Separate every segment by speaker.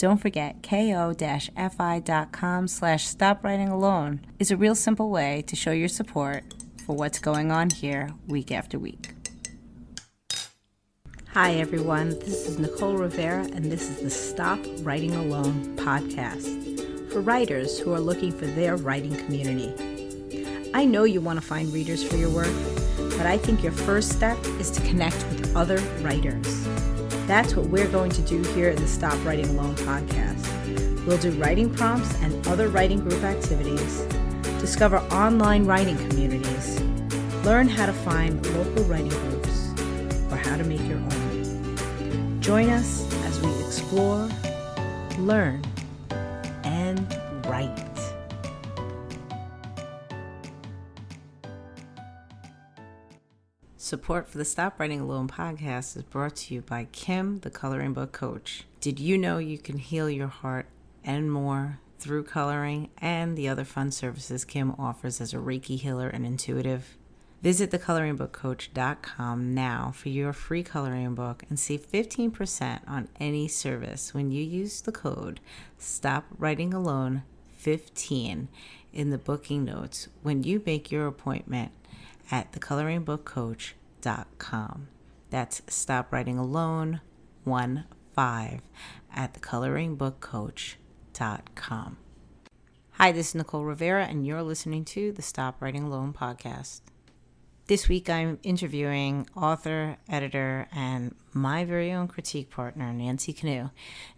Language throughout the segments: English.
Speaker 1: Don't forget, ko-fi.com/stopwritingalone is a real simple way to show your support for what's going on here week after week. Hi, everyone. This is Nicole Rivera, and this is the Stop Writing Alone podcast for writers who are looking for their writing community. I know you want to find readers for your work, but I think your first step is to connect with other writers. That's what we're going to do here in the Stop Writing Alone podcast. We'll do writing prompts and other writing group activities, discover online writing communities, learn how to find local writing groups, or how to make your own. Join us as we explore, learn, and write. Support for the Stop Writing Alone podcast is brought to you by Kim, the Coloring Book Coach. Did you know you can heal your heart and more through coloring and the other fun services Kim offers as a Reiki healer and intuitive? Visit thecoloringbookcoach.com now for your free coloring book and save 15% on any service when you use the code STOPWritingAlone15 in the booking notes when you make your appointment at thecoloringbookcoach.com. That's StopWritingAlone15 at thecoloringbookcoach.com. Hi, this is Nicole Rivera, and you're listening to the Stop Writing Alone podcast. This week, I'm interviewing author, editor, and my very own critique partner, Nancy Canu.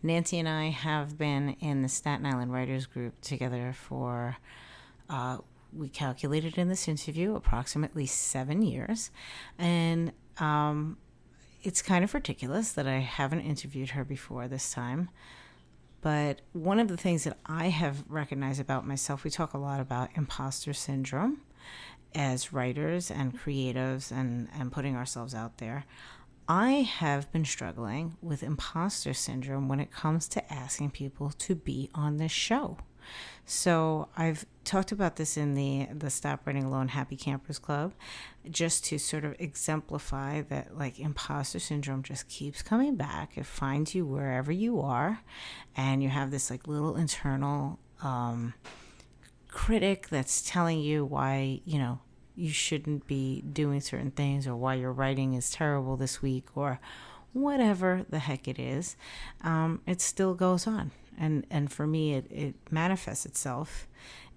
Speaker 1: Nancy and I have been in the Staten Island Writers Group together for we calculated in this interview approximately 7 years. And it's kind of ridiculous that I haven't interviewed her before this time. But one of the things that I have recognized about myself, we talk a lot about imposter syndrome as writers and creatives and putting ourselves out there. I have been struggling with imposter syndrome when it comes to asking people to be on this show. So I've talked about this in the Stop Writing Alone Happy Campers Club, just to sort of exemplify that, like, imposter syndrome just keeps coming back. It finds you wherever you are, and you have this like little internal critic that's telling you why, you shouldn't be doing certain things, or why your writing is terrible this week, or whatever the heck it is. It still goes on. And for me, it manifests itself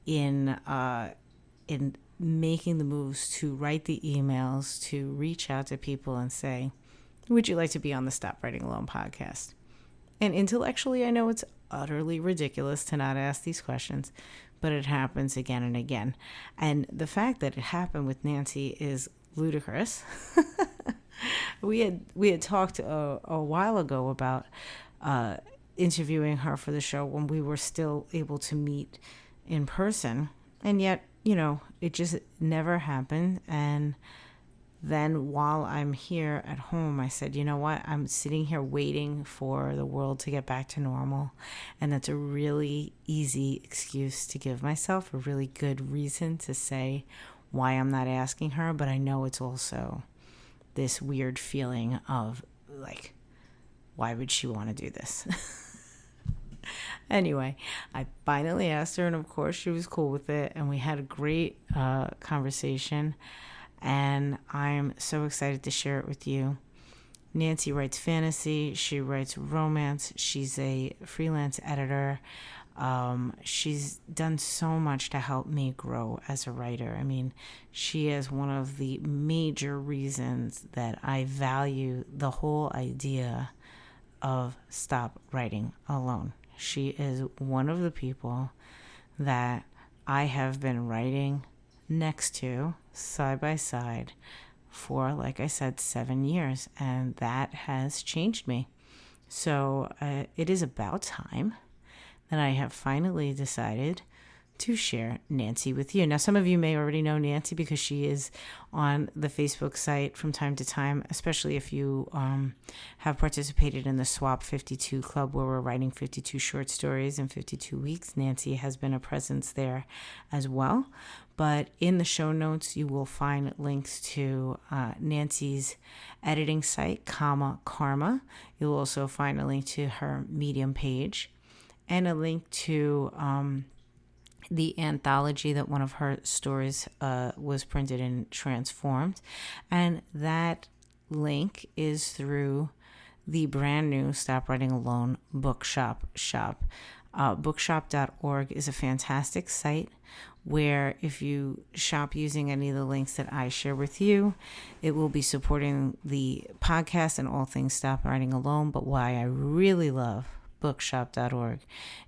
Speaker 1: in making the moves to write the emails, to reach out to people and say, would you like to be on the Stop Writing Alone podcast? And intellectually, I know it's utterly ridiculous to not ask these questions, but it happens again and again. And the fact that it happened with Nancy is ludicrous. We had talked a while ago about interviewing her for the show when we were still able to meet in person, and yet it just never happened. And then while I'm here at home, I said, you know what, I'm sitting here waiting for the world to get back to normal, and that's a really easy excuse to give myself, a really good reason to say why I'm not asking her. But I know it's also this weird feeling of like, why would she want to do this? Anyway, I finally asked her, and of course she was cool with it, and we had a great conversation, and I'm so excited to share it with you. Nancy writes fantasy, she writes romance, she's a freelance editor. She's done so much to help me grow as a writer. I mean, she is one of the major reasons that I value the whole idea of Stop Writing Alone. She is one of the people that I have been writing next to, side by side, for, like I said, 7 years, and that has changed me. So it is about time that I have finally decided to share Nancy with you. Now, some of you may already know Nancy because she is on the Facebook site from time to time, especially if you have participated in the Swap 52 Club, where we're writing 52 short stories in 52 weeks. Nancy has been a presence there as well. But in the show notes, you will find links to Nancy's editing site, Karma. You'll also find a link to her Medium page. and a link to the anthology that one of her stories was printed and transformed. And that link is through the brand new Stop Writing Alone bookshop shop. Bookshop.org is a fantastic site where if you shop using any of the links that I share with you, it will be supporting the podcast and all things Stop Writing Alone. But why I really love bookshop.org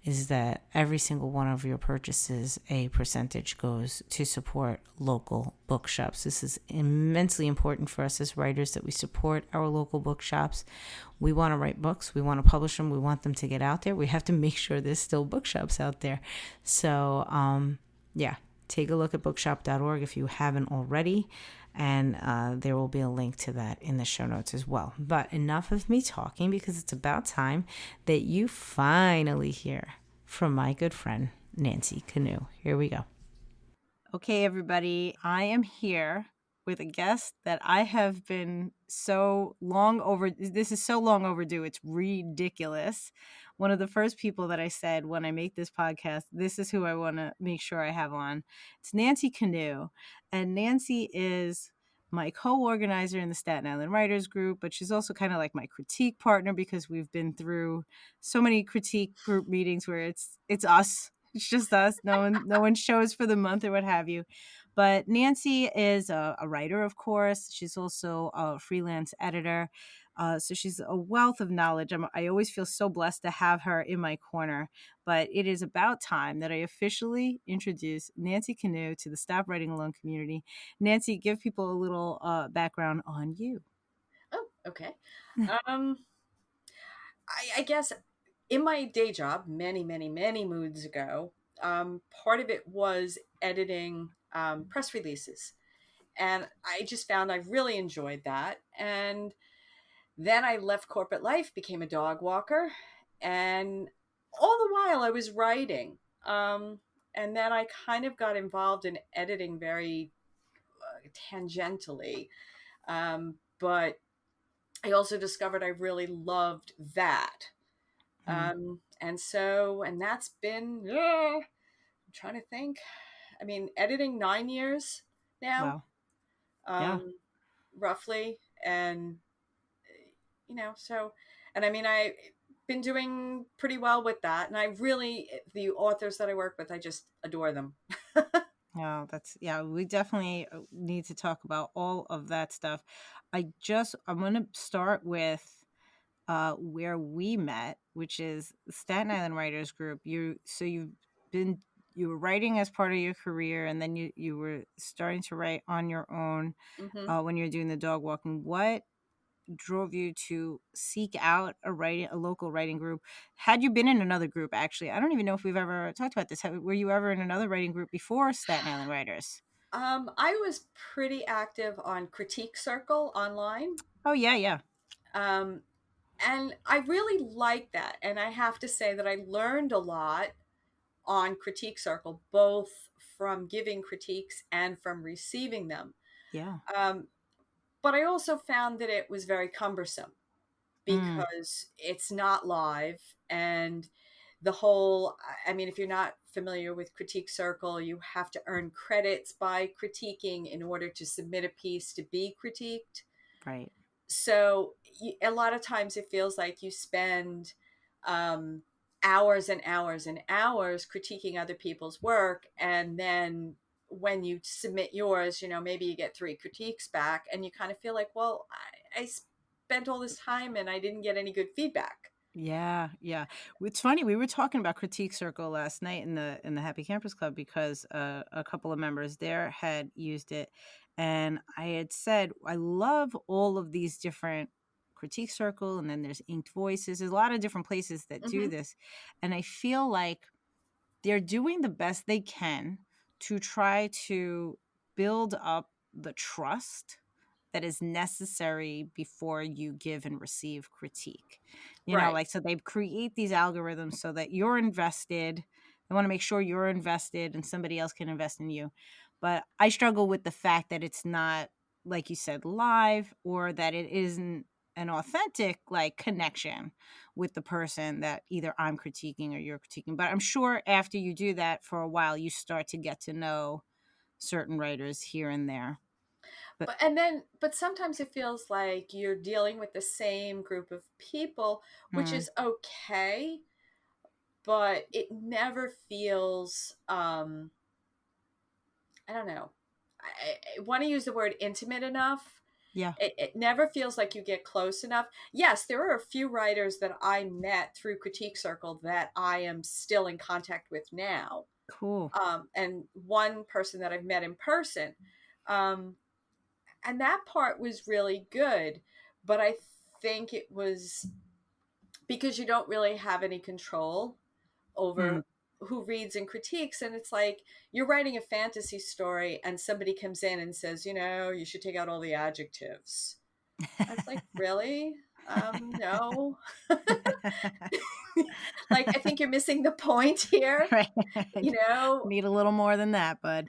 Speaker 1: is that every single one of your purchases, a percentage goes to support local bookshops. This is immensely important for us as writers, that we support our local bookshops. We want to write books, we want to publish them, we want them to get out there. We have to make sure there's still bookshops out there. So yeah, take a look at bookshop.org if you haven't already. And there will be a link to that in the show notes as well. But enough of me talking, because it's about time that you finally hear from my good friend, Nancy Canu. Here we go. Okay, everybody, I am here with a guest that I have been so long over. This is so long overdue. It's ridiculous. One of the first people that I said when I make this podcast, this is who I want to make sure I have on. It's Nancy Canu. And Nancy is my co-organizer in the Staten Island Writers Group, but she's also kind of like my critique partner, because we've been through so many critique group meetings where it's us. It's just us. No one shows for the month or what have you. But Nancy is a writer, of course. She's also a freelance editor. So she's a wealth of knowledge. I always feel so blessed to have her in my corner. But it is about time that I officially introduce Nancy Canu to the Stop Writing Alone community. Nancy, give people a little background on you.
Speaker 2: Oh, okay. Um, I guess in my day job, many, many, many moons ago, part of it was editing press releases. And I just found I really enjoyed that. And then I left corporate life, became a dog walker, and all the while I was writing. And then I kind of got involved in editing very tangentially. But I also discovered I really loved that. And that's been, I'm trying to think. I mean, editing 9 years now,
Speaker 1: Wow. Yeah.
Speaker 2: um, roughly. And, so, and I mean, I've been doing pretty well with that. And I really, the authors that I work with, I just adore them.
Speaker 1: Yeah, we definitely need to talk about all of that stuff. I'm going to start with where we met, which is the Staten Island Writers Group. You were writing as part of your career, and then you were starting to write on your own
Speaker 2: Hmm.
Speaker 1: when you were doing the dog walking. What drove you to seek out a local writing group? Had you been in another group? Actually, I don't even know if we've ever talked about this. Were you ever in another writing group before Staten Island Writers?
Speaker 2: I was pretty active on Critique Circle online.
Speaker 1: Oh yeah, yeah,
Speaker 2: Um, and I really like that. And I have to say that I learned a lot on Critique Circle, both from giving critiques and from receiving them.
Speaker 1: yeah.
Speaker 2: Um, but I also found that it was very cumbersome
Speaker 1: Mm,
Speaker 2: because it's not live. And the whole, I mean, if you're not familiar with Critique Circle, you have to earn credits by critiquing in order to submit a piece to be critiqued.
Speaker 1: right.
Speaker 2: So a lot of times it feels like you spend um, hours and hours and hours critiquing other people's work, and then when you submit yours, maybe you get 3 critiques back, and you kind of feel like, well, I spent all this time and I didn't get any good feedback.
Speaker 1: Yeah, yeah. It's funny. We were talking about Critique Circle last night in the Happy Campers Club, because a couple of members there had used it, and I had said I love all of these different Critique Circle, and then there's Inked Voices. There's a lot of different places that do
Speaker 2: Hmm.
Speaker 1: this, and I feel like they're doing the best they can to try to build up the trust that is necessary before you give and receive critique.
Speaker 2: Right.
Speaker 1: Like, so they create these algorithms so that you're invested. They want to make sure you're invested and somebody else can invest in you. But I struggle with the fact that it's not, like you said, live, or that it isn't an authentic like connection with the person that either I'm critiquing or you're critiquing. But I'm sure after you do that for a while, you start to get to know certain writers here and there. But
Speaker 2: But sometimes it feels like you're dealing with the same group of people, which
Speaker 1: mm,
Speaker 2: is okay, but it never feels I don't know. I want to use the word intimate enough.
Speaker 1: yeah,
Speaker 2: It never feels like you get close enough. Yes, there are a few writers that I met through Critique Circle that I am still in contact with now.
Speaker 1: cool.
Speaker 2: And one person that I've met in person. Um, and that part was really good. But I think it was because you don't really have any control
Speaker 1: Mm.
Speaker 2: over who reads and critiques. And it's like you're writing a fantasy story and somebody comes in and says, you should take out all the adjectives. I was like, really? No. Like, I think you're missing the point here.
Speaker 1: Right.
Speaker 2: You know,
Speaker 1: Need a little more than that, bud.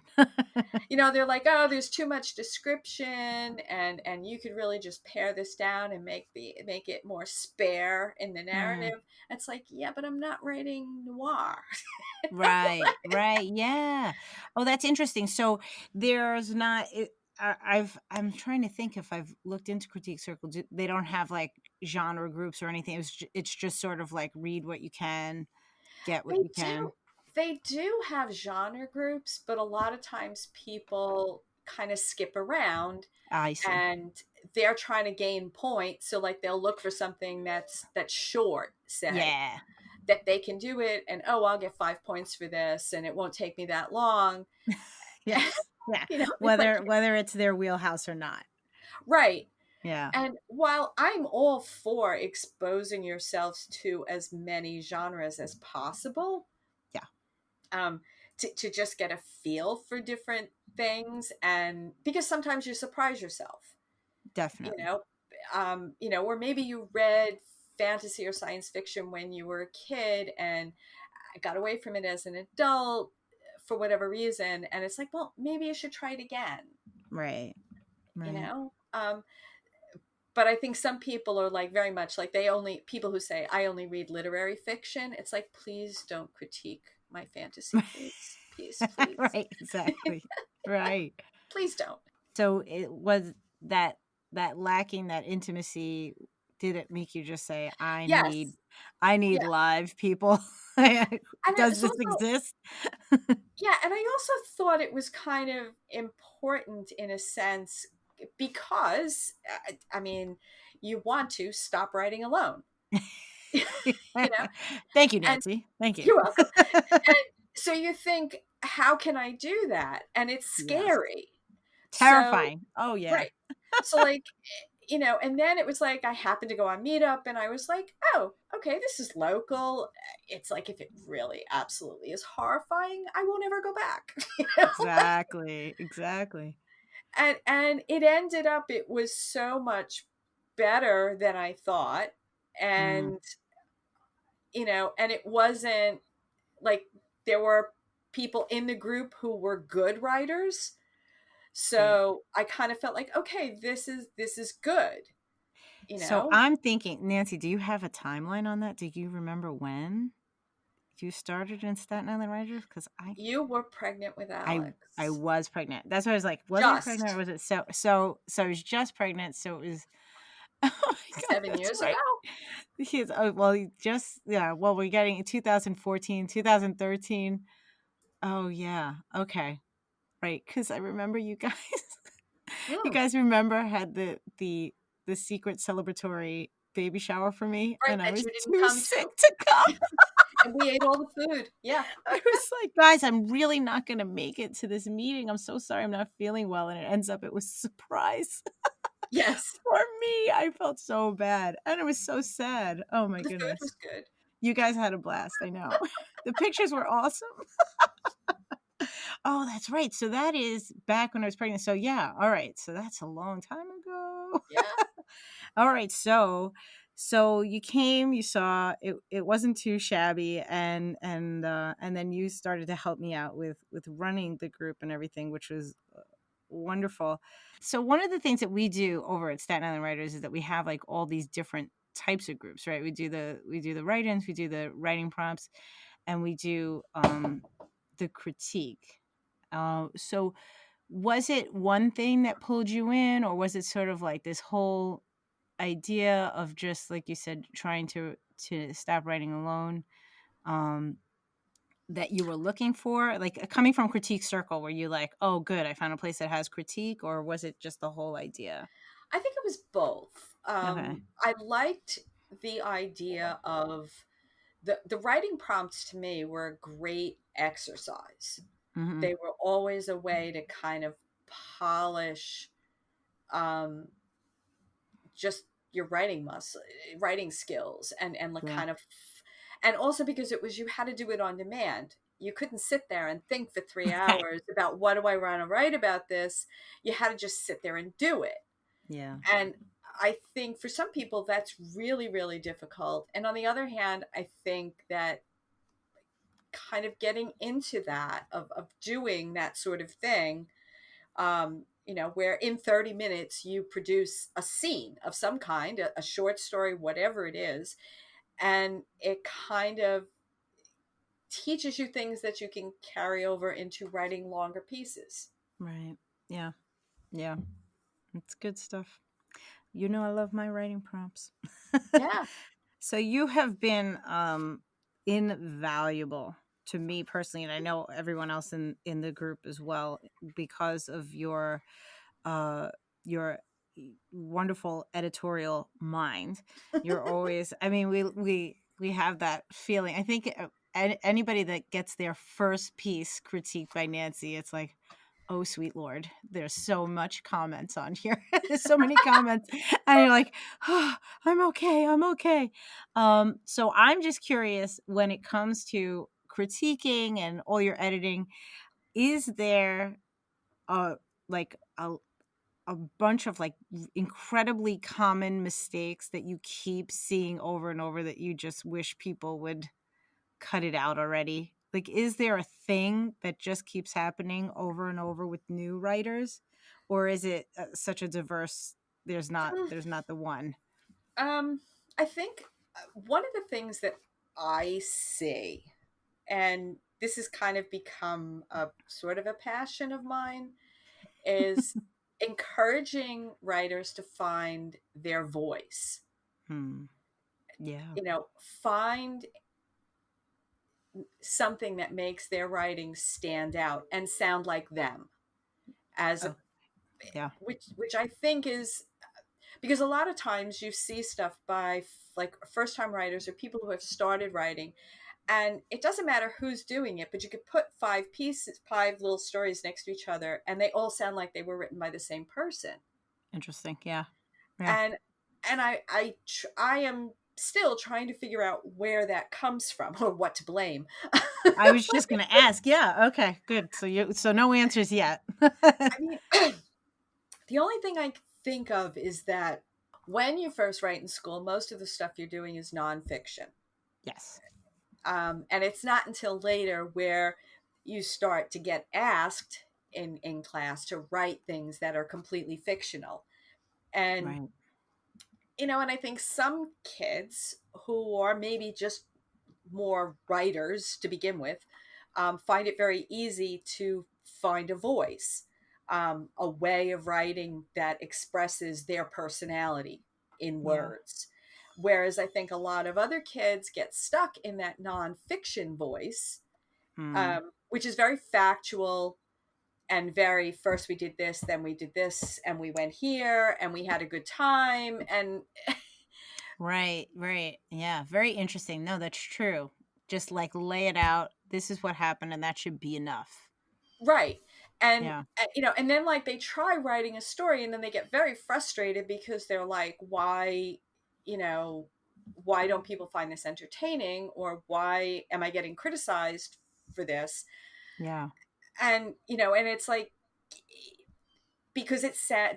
Speaker 2: they're like, oh, there's too much description, and you could really just pare this down and make it more spare in the
Speaker 1: Mm.
Speaker 2: narrative. It's like, yeah, but I'm not writing noir.
Speaker 1: Right, right, yeah. Oh, that's interesting. So there's not. I'm trying to think if I've looked into Critique Circle. They don't have like genre groups or anything. It's just sort of like read what you can, get what
Speaker 2: They
Speaker 1: you can.
Speaker 2: do. They do have genre groups, but a lot of times people kind of skip around
Speaker 1: I see.
Speaker 2: and they're trying to gain points. So like they'll look for something that's short, say,
Speaker 1: Yeah.
Speaker 2: that they can do it and oh, I'll get 5 points for this and it won't take me that long.
Speaker 1: Yeah. Yeah.
Speaker 2: It's like
Speaker 1: Whether it's their wheelhouse or not.
Speaker 2: right.
Speaker 1: Yeah.
Speaker 2: And while I'm all for exposing yourselves to as many genres as possible,
Speaker 1: Yeah.
Speaker 2: um, to just get a feel for different things, and because sometimes you surprise yourself, you
Speaker 1: Definitely.
Speaker 2: know, or maybe you read fantasy or science fiction when you were a kid and got away from it as an adult for whatever reason, and it's like, well, maybe you should try it again,
Speaker 1: Right.
Speaker 2: you
Speaker 1: Right.
Speaker 2: know. But I think some people are like very much like people who say I only read literary fiction. It's like, please don't critique my fantasy, please,
Speaker 1: Right, exactly. Right.
Speaker 2: please don't.
Speaker 1: So it was that lacking that intimacy, did it make you just say,
Speaker 2: Yes,
Speaker 1: I need
Speaker 2: yeah,
Speaker 1: live people.
Speaker 2: and
Speaker 1: Does
Speaker 2: it's
Speaker 1: this
Speaker 2: also
Speaker 1: exist?
Speaker 2: yeah, and I also thought it was kind of important in a sense because I mean, you want to stop writing alone, you know,
Speaker 1: Thank you,
Speaker 2: and
Speaker 1: Nancy. Thank you.
Speaker 2: you're welcome. And so you think, how can I do that? And it's
Speaker 1: Yes.
Speaker 2: scary. So,
Speaker 1: Terrifying. Oh yeah.
Speaker 2: right. So, like, and then it was like I happened to go on Meetup and I was like, oh, okay, this is local. It's like, if it really absolutely is horrifying, I won't ever go back.
Speaker 1: Exactly. Exactly.
Speaker 2: And it ended up, it was so much better than I thought.
Speaker 1: Mm.
Speaker 2: And, and it wasn't like there were people in the group who were good writers.
Speaker 1: Great.
Speaker 2: So I kind of felt like, okay, this is good, you
Speaker 1: So
Speaker 2: know.
Speaker 1: I'm thinking, Nancy, do you have a timeline on that? Do you remember when you started in Staten Island Writers? Because
Speaker 2: You were pregnant with
Speaker 1: I
Speaker 2: Alex.
Speaker 1: was pregnant. That's why I was like, was I pregnant or
Speaker 2: Just
Speaker 1: was it so I was just pregnant, so it was oh my god,
Speaker 2: 7 years
Speaker 1: that's
Speaker 2: ago.
Speaker 1: right. He's oh well he just yeah, well we're getting 2014, 2013. Oh yeah. Okay. Right, cuz I remember you guys you
Speaker 2: Hmm.
Speaker 1: guys remember had the secret celebratory baby shower for me
Speaker 2: Right,
Speaker 1: and I
Speaker 2: that
Speaker 1: was
Speaker 2: you didn't
Speaker 1: too
Speaker 2: come
Speaker 1: sick
Speaker 2: to.
Speaker 1: to come.
Speaker 2: And we ate all the food. Yeah.
Speaker 1: I was like, guys, I'm really not going to make it to this meeting. I'm so sorry. I'm not feeling well. And it ends up, it was a surprise
Speaker 2: Yes.
Speaker 1: for me. I felt so bad. And it was so sad. Oh my
Speaker 2: The food
Speaker 1: goodness.
Speaker 2: was good.
Speaker 1: You guys had a blast. I know. The pictures were awesome. Oh, that's right. So that is back when I was pregnant. So yeah. All right. So that's a long time ago.
Speaker 2: Yeah.
Speaker 1: All right. So you came, you saw it wasn't too shabby and then you started to help me out with running the group and everything, which was wonderful. So one of the things that we do over at Staten Island Writers is that we have like all these different types of groups, right? We do the write-ins, we do the writing prompts, and we do the critique. So was it one thing that pulled you in, or was it sort of like this whole idea of just like you said, trying to stop writing alone? That you were looking for, like coming from Critique Circle, were you like, oh good, I found a place that has critique, or was it just the whole idea?
Speaker 2: I think it was both.
Speaker 1: Okay.
Speaker 2: I liked the idea of the writing prompts. To me, were a great exercise.
Speaker 1: Mm-hmm.
Speaker 2: They were always a way to kind of polish um, just your writing skills, and like
Speaker 1: Yeah.
Speaker 2: kind of, and also because it was, you had to do it on demand. You couldn't sit there and think for three
Speaker 1: Right.
Speaker 2: hours about what do I want to write about this. You had to just sit there and do it.
Speaker 1: Yeah.
Speaker 2: And I think for some people that's really, really difficult. And on the other hand, I think that kind of getting into that of doing that sort of thing, where in 30 minutes you produce a scene of some kind, a short story, whatever it is, and it kind of teaches you things that you can carry over into writing longer pieces.
Speaker 1: Right. Yeah. Yeah. It's good stuff. You know, I love my writing prompts.
Speaker 2: Yeah.
Speaker 1: So you have been invaluable to me personally, and I know everyone else in the group as well, because of uh your wonderful editorial mind. You're always, I mean, we have that feeling. I think anybody that gets their first piece critiqued by Nancy, it's like, oh sweet lord, there's so much comments on here. There's so many comments, and you're like, oh, I'm okay. So I'm just curious, when it comes to critiquing and all your editing, is there a like a bunch of like incredibly common mistakes that you keep seeing over and over that you just wish people would cut it out already? Like, is there a thing that just keeps happening over and over with new writers, or is it such a diverse? There's not the one.
Speaker 2: Um, I think one of the things that I see, and this has kind of become a sort of a passion of mine, is encouraging writers to find their voice.
Speaker 1: Hmm. Yeah.
Speaker 2: Find something that makes their writing stand out and sound like them, as a
Speaker 1: Oh, yeah.
Speaker 2: which I think is, because a lot of times you see stuff by like first time writers or people who have started writing, and it doesn't matter who's doing it, but you could put five little stories next to each other and they all sound like they were written by the same person.
Speaker 1: Interesting. Yeah. Yeah.
Speaker 2: And I am still trying to figure out where that comes from or what to blame.
Speaker 1: I was just gonna ask. Yeah. Okay. Good. So no answers yet.
Speaker 2: I mean, the only thing I think of is that when you first write in school, most of the stuff you're doing is nonfiction.
Speaker 1: Yes.
Speaker 2: And it's not until later where you start to get asked in class to write things that are completely fictional. And,
Speaker 1: Right.
Speaker 2: and I think some kids who are maybe just more writers to begin with, find it very easy to find a voice, a way of writing that expresses their personality in
Speaker 1: Yeah.
Speaker 2: words. Whereas I think a lot of other kids get stuck in that nonfiction voice,
Speaker 1: Hmm.
Speaker 2: which is very factual and very, first we did this, then we did this, and we went here, and we had a good time. And
Speaker 1: Right, right. Yeah, very interesting. No, that's true. Just like lay it out. This is what happened, and that should be enough.
Speaker 2: right. And
Speaker 1: Yeah,
Speaker 2: and then like they try writing a story and then they get very frustrated because they're like, why, you know, why don't people find this entertaining, or why am I getting criticized for this?
Speaker 1: yeah,
Speaker 2: And and it's like, because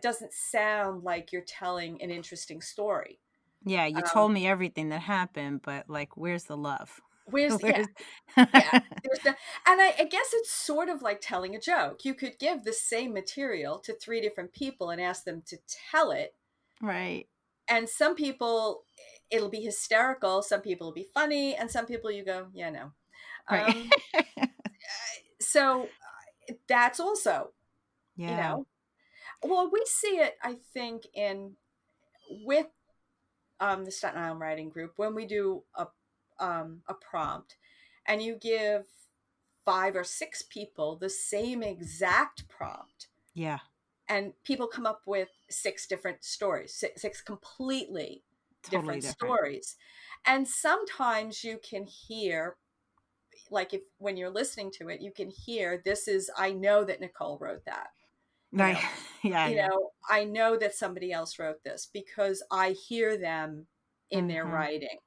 Speaker 2: doesn't sound like you're telling an interesting story.
Speaker 1: yeah. You
Speaker 2: Um,
Speaker 1: told me everything that happened, but like, where's the love?
Speaker 2: Where's yeah,
Speaker 1: Where's
Speaker 2: yeah. There's no, and I guess it's sort of like telling a joke. You could give the same material to three different people and ask them to tell it,
Speaker 1: right,
Speaker 2: and some people it'll be hysterical, some people will be funny, and some people you go, yeah, no.
Speaker 1: right.
Speaker 2: Um, so that's also, you
Speaker 1: Yeah,
Speaker 2: know, well, we see it, I think, in with the Staten Island Writing Group when we do a prompt, and you give five or six people the same exact prompt,
Speaker 1: yeah,
Speaker 2: and people come up with six different stories, six completely
Speaker 1: totally
Speaker 2: different
Speaker 1: different.
Speaker 2: stories. And sometimes you can hear, like, if when you're listening to it, you can hear, this is, I know that Nicole wrote that, you
Speaker 1: Right.
Speaker 2: know,
Speaker 1: Yeah, yeah.
Speaker 2: I know that somebody else wrote this because I hear them in their
Speaker 1: Mhm.
Speaker 2: writing.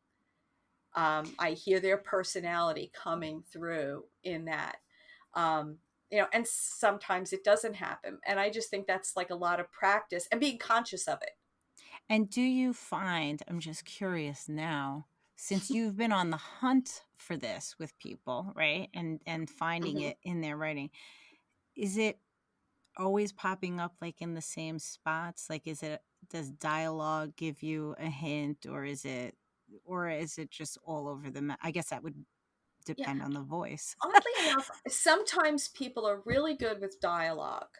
Speaker 2: I hear their personality coming through in that. Um, and sometimes it doesn't happen. And I just think that's like a lot of practice and being conscious of it.
Speaker 1: And do you find, I'm just curious now, since you've been on the hunt for this with people, right? And finding
Speaker 2: Hmm.
Speaker 1: it in their writing, is it always popping up like in the same spots? Like does dialogue give you a hint, or is it just all over the map? I guess that would
Speaker 2: Yeah.
Speaker 1: depend on the voice.
Speaker 2: Oddly enough, sometimes people are really good with dialogue,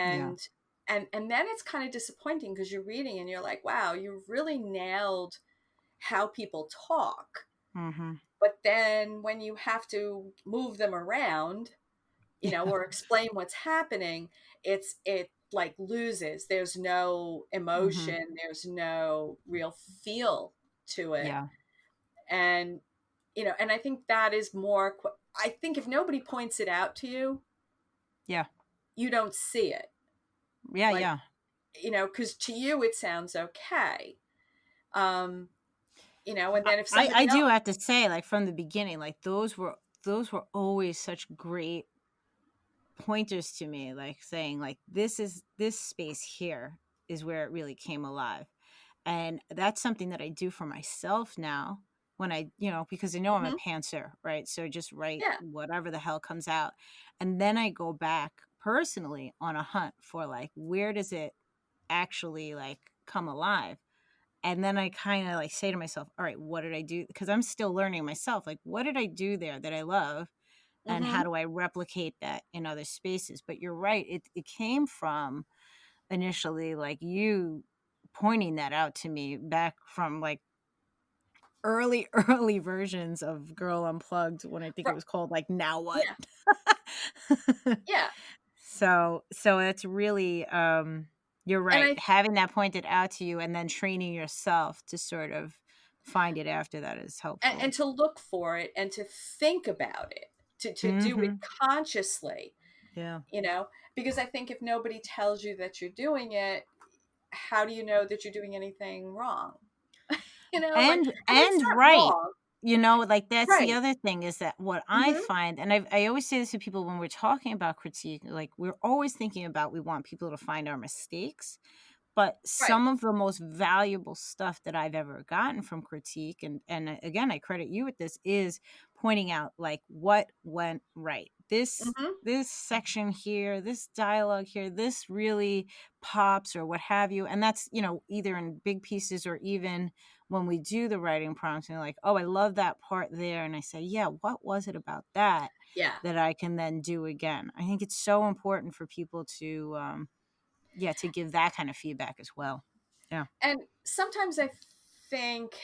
Speaker 1: Yeah.
Speaker 2: and and then it's kind of disappointing because you're reading and you're like, wow, you really nailed how people talk.
Speaker 1: Mhm.
Speaker 2: But then when you have to move them around,
Speaker 1: Yeah.
Speaker 2: or explain what's happening, it like loses. There's no
Speaker 1: Mhm.
Speaker 2: emotion, there's no real feel to it.
Speaker 1: Yeah.
Speaker 2: And and I think that is more, I think if nobody points it out to you,
Speaker 1: Yeah.
Speaker 2: you don't see it.
Speaker 1: Yeah,
Speaker 2: Like,
Speaker 1: yeah.
Speaker 2: because to you it sounds okay. um and
Speaker 1: I
Speaker 2: then if
Speaker 1: I
Speaker 2: somebody
Speaker 1: do
Speaker 2: else.
Speaker 1: have to say, like, from the beginning, like, those were always such great pointers to me, like, saying, like, this space here is where it really came alive, and that's something that I do for myself now when because I know I'm a
Speaker 2: Mhm.
Speaker 1: pantser, right? So I just write
Speaker 2: Yeah.
Speaker 1: whatever the hell comes out, and then I go back personally on a hunt for, like, where does it actually, like, come alive? And then I kinda, like, say to myself, "All right, what did I do?" Because I'm still learning myself, like, what did I do there that I love, and how
Speaker 2: Hmm.
Speaker 1: do I replicate that in other spaces? But you're right, it came from initially, like, you pointing that out to me back from, like, early, early versions of Girl Unplugged when I think it was called, like, Now What?
Speaker 2: Yeah. Yeah.
Speaker 1: So it's really, you're
Speaker 2: And
Speaker 1: right, having that pointed out to you and then training yourself to sort of find it after that is
Speaker 2: and
Speaker 1: helpful.
Speaker 2: to look for it and to think about it, to do it
Speaker 1: Mhm.
Speaker 2: consciously,
Speaker 1: Yeah.
Speaker 2: because I think if nobody tells you that you're doing it, how do you know that you're doing anything wrong? Like, and it's
Speaker 1: And
Speaker 2: not
Speaker 1: right.
Speaker 2: wrong.
Speaker 1: Like, that's the
Speaker 2: Right.
Speaker 1: other thing is that what I
Speaker 2: Hmm.
Speaker 1: find, and I always say this to people when we're talking about critique, like, we're always thinking about we want people to find our mistakes. But
Speaker 2: Right.
Speaker 1: some of the most valuable stuff that I've ever gotten from critique, and again, I credit you with this, is pointing out, like, what went right.
Speaker 2: Hmm.
Speaker 1: This section here, this dialogue here, this really pops or what have you. And that's, either in big pieces or even when we do the writing prompts and like, oh, I love that part there. And I say, yeah, what was it about that
Speaker 2: Yeah.
Speaker 1: that I can then do again? I think it's so important for people to, yeah, to give that kind of feedback as well. Yeah.
Speaker 2: And sometimes I think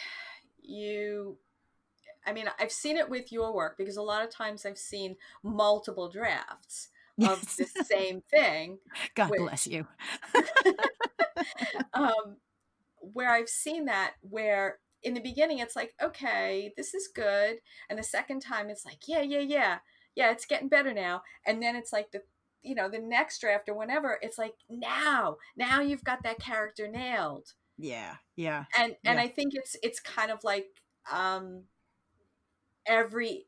Speaker 2: you, I mean, I've seen it with your work because a lot of times I've seen multiple drafts of
Speaker 1: Yes.
Speaker 2: the same thing,
Speaker 1: God bless
Speaker 2: which,
Speaker 1: you.
Speaker 2: um, where I've seen that, where in the beginning it's like, okay, this is good. And the second time it's like, yeah, yeah, yeah. Yeah, it's getting better now. And then it's like the next draft or whenever, it's like, now you've got that character nailed.
Speaker 1: Yeah. Yeah.
Speaker 2: And
Speaker 1: Yeah.
Speaker 2: I think it's kind of like, um every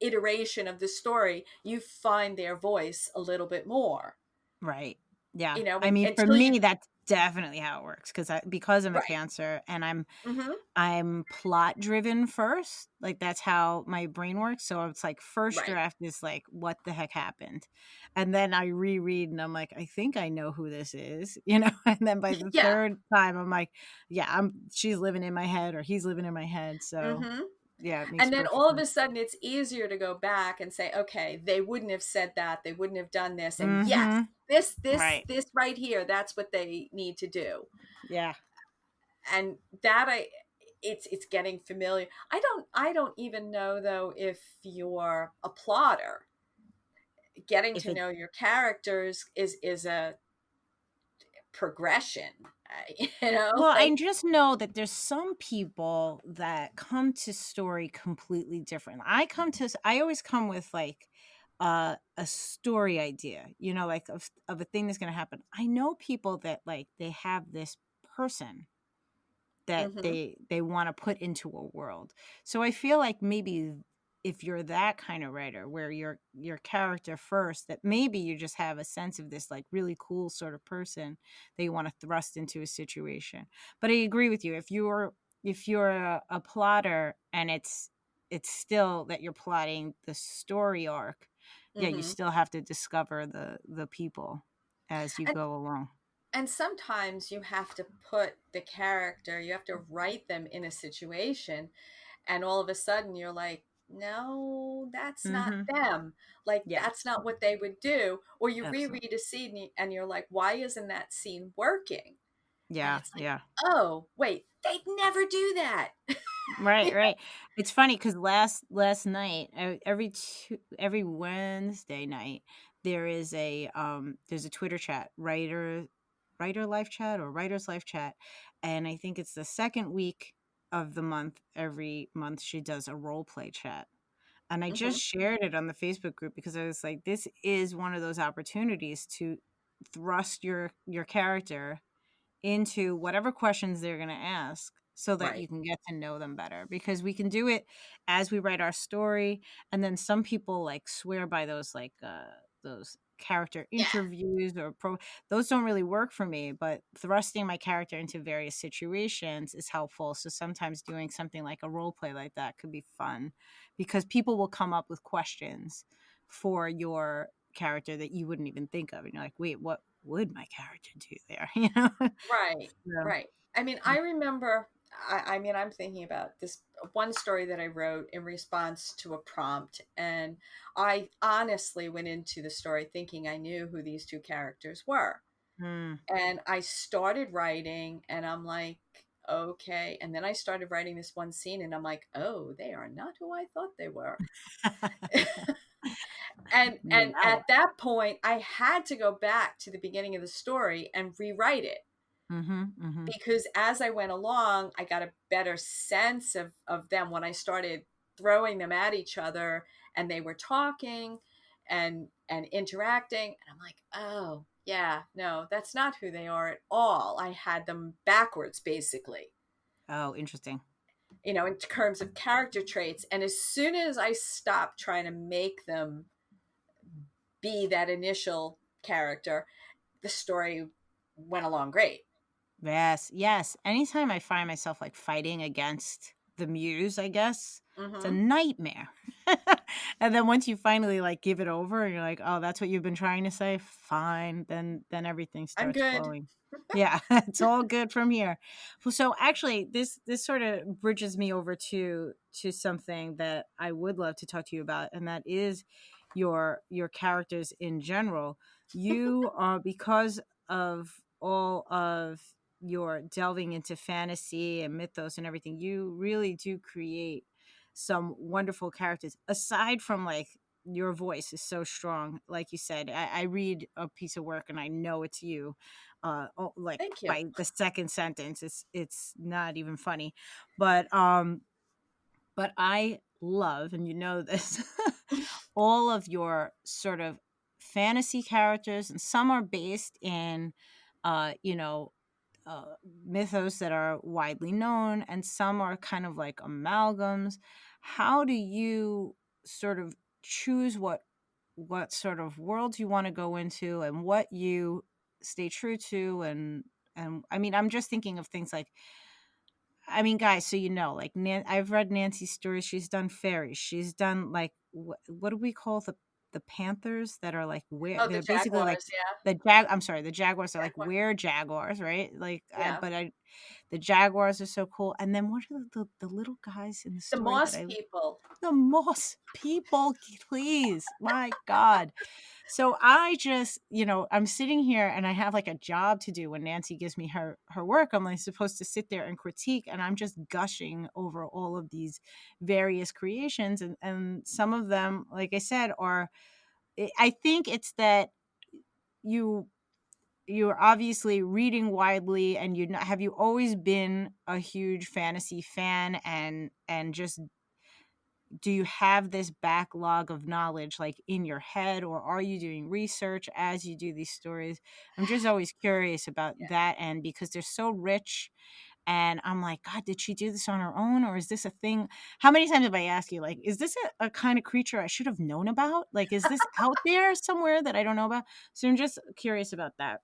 Speaker 2: iteration of the story, you find their voice a little bit more,
Speaker 1: Right. Yeah. I
Speaker 2: and
Speaker 1: mean, for
Speaker 2: until you.
Speaker 1: me, that definitely how it works because I'm a
Speaker 2: Right.
Speaker 1: Cancer and
Speaker 2: Mhm.
Speaker 1: I'm plot driven first. Like that's how my brain works. So it's like first
Speaker 2: Right.
Speaker 1: draft is like what the heck happened. And then I reread and I'm like, I think I know who this is, And then by the
Speaker 2: Yeah.
Speaker 1: third time I'm like, yeah, she's living in my head or he's living in my head. So
Speaker 2: Mhm.
Speaker 1: yeah, it makes
Speaker 2: And then
Speaker 1: perfect
Speaker 2: all of
Speaker 1: sense.
Speaker 2: a sudden it's easier to go back and say, "Okay, they wouldn't have said that. They wouldn't have done this. And yes,
Speaker 1: Mhm. Right.
Speaker 2: this right here, that's what they need to do."
Speaker 1: Yeah.
Speaker 2: And that it's getting familiar. I don't even know though if you're a plotter. Getting
Speaker 1: If
Speaker 2: to
Speaker 1: it
Speaker 2: know your characters is a progression.
Speaker 1: Well, I
Speaker 2: Like
Speaker 1: just know that there's some people that come to story completely different. I always come with like a story idea, like of a thing that's going to happen. I know people that like they have this person that
Speaker 2: mhm,
Speaker 1: they wanna put into a world. So I feel like maybe if you're that kind of writer where your character first, that maybe you just have a sense of this, like, really cool sort of person that you wanna thrust into a situation. But I agree with you, if you're a plotter and it's still that you're plotting the story arc, yeah, you
Speaker 2: mhm.
Speaker 1: still have to discover the people as you
Speaker 2: And
Speaker 1: go along.
Speaker 2: and sometimes you have to put the character, you have to write them in a situation, and all of a sudden you're like, "No, that's not
Speaker 1: Mhm.
Speaker 2: them. Like,
Speaker 1: Yeah.
Speaker 2: that's not what they would do." Or you
Speaker 1: Absolutely.
Speaker 2: reread a scene and you're like, "Why isn't that scene working?" And
Speaker 1: Yeah,
Speaker 2: it's like,
Speaker 1: yeah.
Speaker 2: "Oh, wait, they'd never do that."
Speaker 1: Right, right. It's funny because last night, every Wednesday night, there's a Twitter chat, writer life chat or writer's life chat, and I think it's the second week of the month. Every month she does a role play chat. And I just
Speaker 2: Mhm.
Speaker 1: shared it on the Facebook group because I was like, this is one of those opportunities to thrust your character into whatever questions they're going to ask so that you
Speaker 2: Right.
Speaker 1: can get to know them better, because we can do it as we write our story. And then some people like swear by those character
Speaker 2: Yeah.
Speaker 1: interviews those don't really work for me, but thrusting my character into various situations is helpful. So sometimes doing something like a role play like that could be fun because people will come up with questions for your character that you wouldn't even think of, and you're like, wait, what would my character do there?
Speaker 2: Right,
Speaker 1: So,
Speaker 2: right. I mean, I remember, I mean, I'm thinking about this one story that I wrote in response to a prompt, and I honestly went into the story thinking I knew who these two characters were.
Speaker 1: mm.
Speaker 2: And I started writing, and I'm like, okay. And then I started writing this one scene, and I'm like, oh, they are not who I thought they were. And
Speaker 1: Wow.
Speaker 2: at that point, I had to go back to the beginning of the story and rewrite it
Speaker 1: Mhm, mhm.
Speaker 2: because as I went along, I got a better sense of them when I started throwing them at each other and they were talking and interacting. And I'm like, oh, yeah, no, that's not who they are at all. I had them backwards, basically,
Speaker 1: Oh, interesting.
Speaker 2: in terms of character traits. And as soon as I stopped trying to make them be that initial character, the story went along great.
Speaker 1: Yes, yes. Anytime I find myself, like, fighting against the muse, I guess, it's a
Speaker 2: Hmm.
Speaker 1: nightmare. And then once you finally, like, give it over and you're like, "Oh, that's what you've been trying to say? Fine." Then everything
Speaker 2: I'm
Speaker 1: starts
Speaker 2: good.
Speaker 1: flowing. Yeah, it's all good from here. Well, so actually, this sorta bridges me over to something that I would love to talk to you about, and that is your characters in general. You are because of all of your delving into fantasy and mythos and everything, you really do create some wonderful characters. Aside from like your voice is so strong, like you said, I read a piece of work and I know it's you. Like
Speaker 2: Thank you.
Speaker 1: by the second sentence, it's not even funny, but I love, and you know this, all of your sort of fantasy characters, and some are based in, uh, you know, mythos that are widely known, and some are kind of like amalgams. How do you sort of choose what sort of worlds you want to go into and what you stay true to, and And I mean, I'm just thinking of things like, I mean, guys, so like I've read Nancy's stories. She's done fairies. She's done like what do we call the panthers that are like where
Speaker 2: Oh, the
Speaker 1: they're basically like
Speaker 2: jaguars, yeah.
Speaker 1: I'm sorry, the jaguars are like
Speaker 2: Jaguar.
Speaker 1: were jaguars, right? Like,
Speaker 2: Yeah.
Speaker 1: the jaguars are so cool. And then what are the little guys in the
Speaker 2: The
Speaker 1: story that
Speaker 2: moss
Speaker 1: I
Speaker 2: people.
Speaker 1: the moss people, please, my God. So I just, I'm sitting here and I have like a job to do when Nancy gives me her work. I'm like supposed to sit there and critique, and I'm just gushing over all of these various creations. And some of them, like I said, I think it's that you you're obviously reading widely, and have you always been a huge fantasy fan, and just do you have this backlog of knowledge like in your head, or are you doing research as you do these stories? I'm just always curious about
Speaker 2: Yeah.
Speaker 1: that end, because they're so rich, and I'm like, God, did she do this on her own, or is this a thing? How many times have I asked you, like, is this a kind of creature I should have known about? Like, is this out there somewhere that I don't know about? So I'm just curious about that.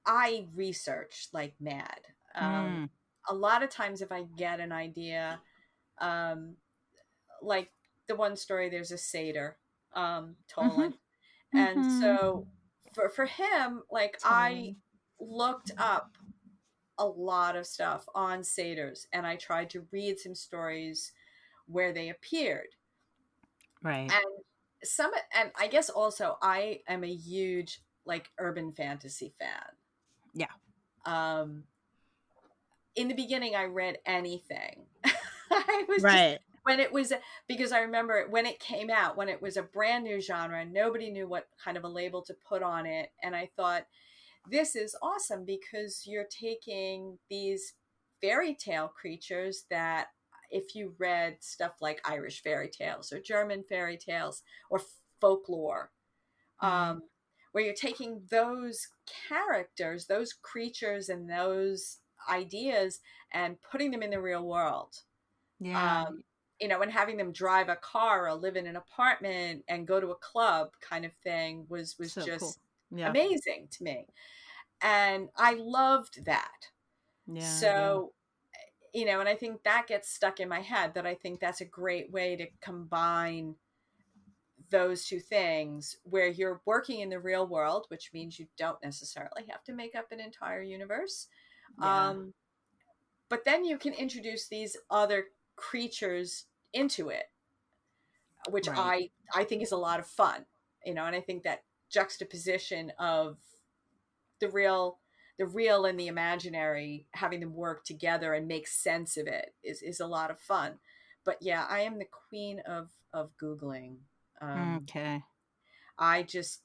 Speaker 2: I research like mad.
Speaker 1: Mm.
Speaker 2: A lot of times if I get an idea, um, like the one story, there's a satyr,
Speaker 1: Mm-hmm.
Speaker 2: Toland. And
Speaker 1: Mm-hmm.
Speaker 2: so for him, like I
Speaker 1: Totally.
Speaker 2: looked up a lot of stuff on satyrs and I tried to read some stories where they appeared.
Speaker 1: Right.
Speaker 2: And and I guess also I am a huge like urban fantasy fan.
Speaker 1: Yeah.
Speaker 2: Um in the beginning I read anything. I was just
Speaker 1: Right.
Speaker 2: when it was because I remember when it came out, when it was a brand new genre, nobody knew what kind of a label to put on it, and I thought this is awesome because you're taking these fairy tale creatures that if you read stuff like Irish fairy tales or German fairy tales or folklore,
Speaker 1: Right.
Speaker 2: um, where you're taking those characters, those creatures, and those ideas and putting them in the real world.
Speaker 1: Yeah.
Speaker 2: Um, and having them drive a car or live in an apartment and go to a club kind of thing was
Speaker 1: So cool.
Speaker 2: just
Speaker 1: Yeah.
Speaker 2: amazing to me. And I loved that.
Speaker 1: Yeah. Yeah.
Speaker 2: So, and I think that gets stuck in my head that I think that's a great way to combine those two things where you're working in the real world, which means you don't necessarily have to make up an entire universe.
Speaker 1: Yeah.
Speaker 2: Um, but then you can introduce these other creatures into it, which
Speaker 1: Right.
Speaker 2: I think is a lot of fun, and I think that juxtaposition of the real the real and the imaginary having them work together and make sense of it is a lot of fun. But yeah, I am the queen of googling. um
Speaker 1: Okay.
Speaker 2: I just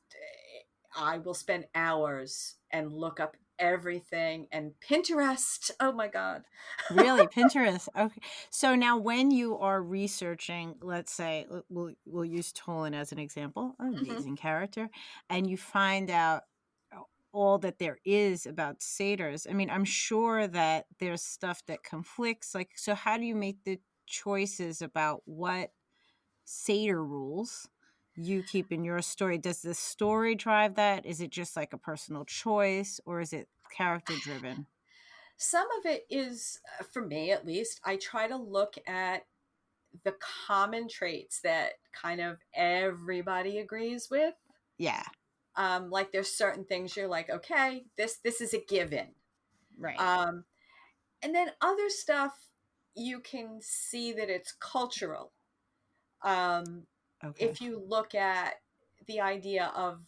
Speaker 2: I will spend hours and look up everything, and Pinterest, oh my god.
Speaker 1: Really, Pinterest. Okay. So now when you are researching, let's say we'll use Tolan as an example, an
Speaker 2: Mhm.
Speaker 1: amazing character, and you find out all that there is about satyrs. I mean, I'm sure that there's stuff that conflicts. Like, so how do you make the choices about what satyr rules you keep in your story? Does the story drive that? Is it just like a personal choice, or is it character driven?
Speaker 2: Some of it is, for me at least, I try to look at the common traits that kind of everybody agrees with.
Speaker 1: Yeah.
Speaker 2: Like there's certain things you're like, okay, this is a given.
Speaker 1: Right.
Speaker 2: Um, and then other stuff you can see that it's cultural. Um,
Speaker 1: Okay.
Speaker 2: if you look at the idea of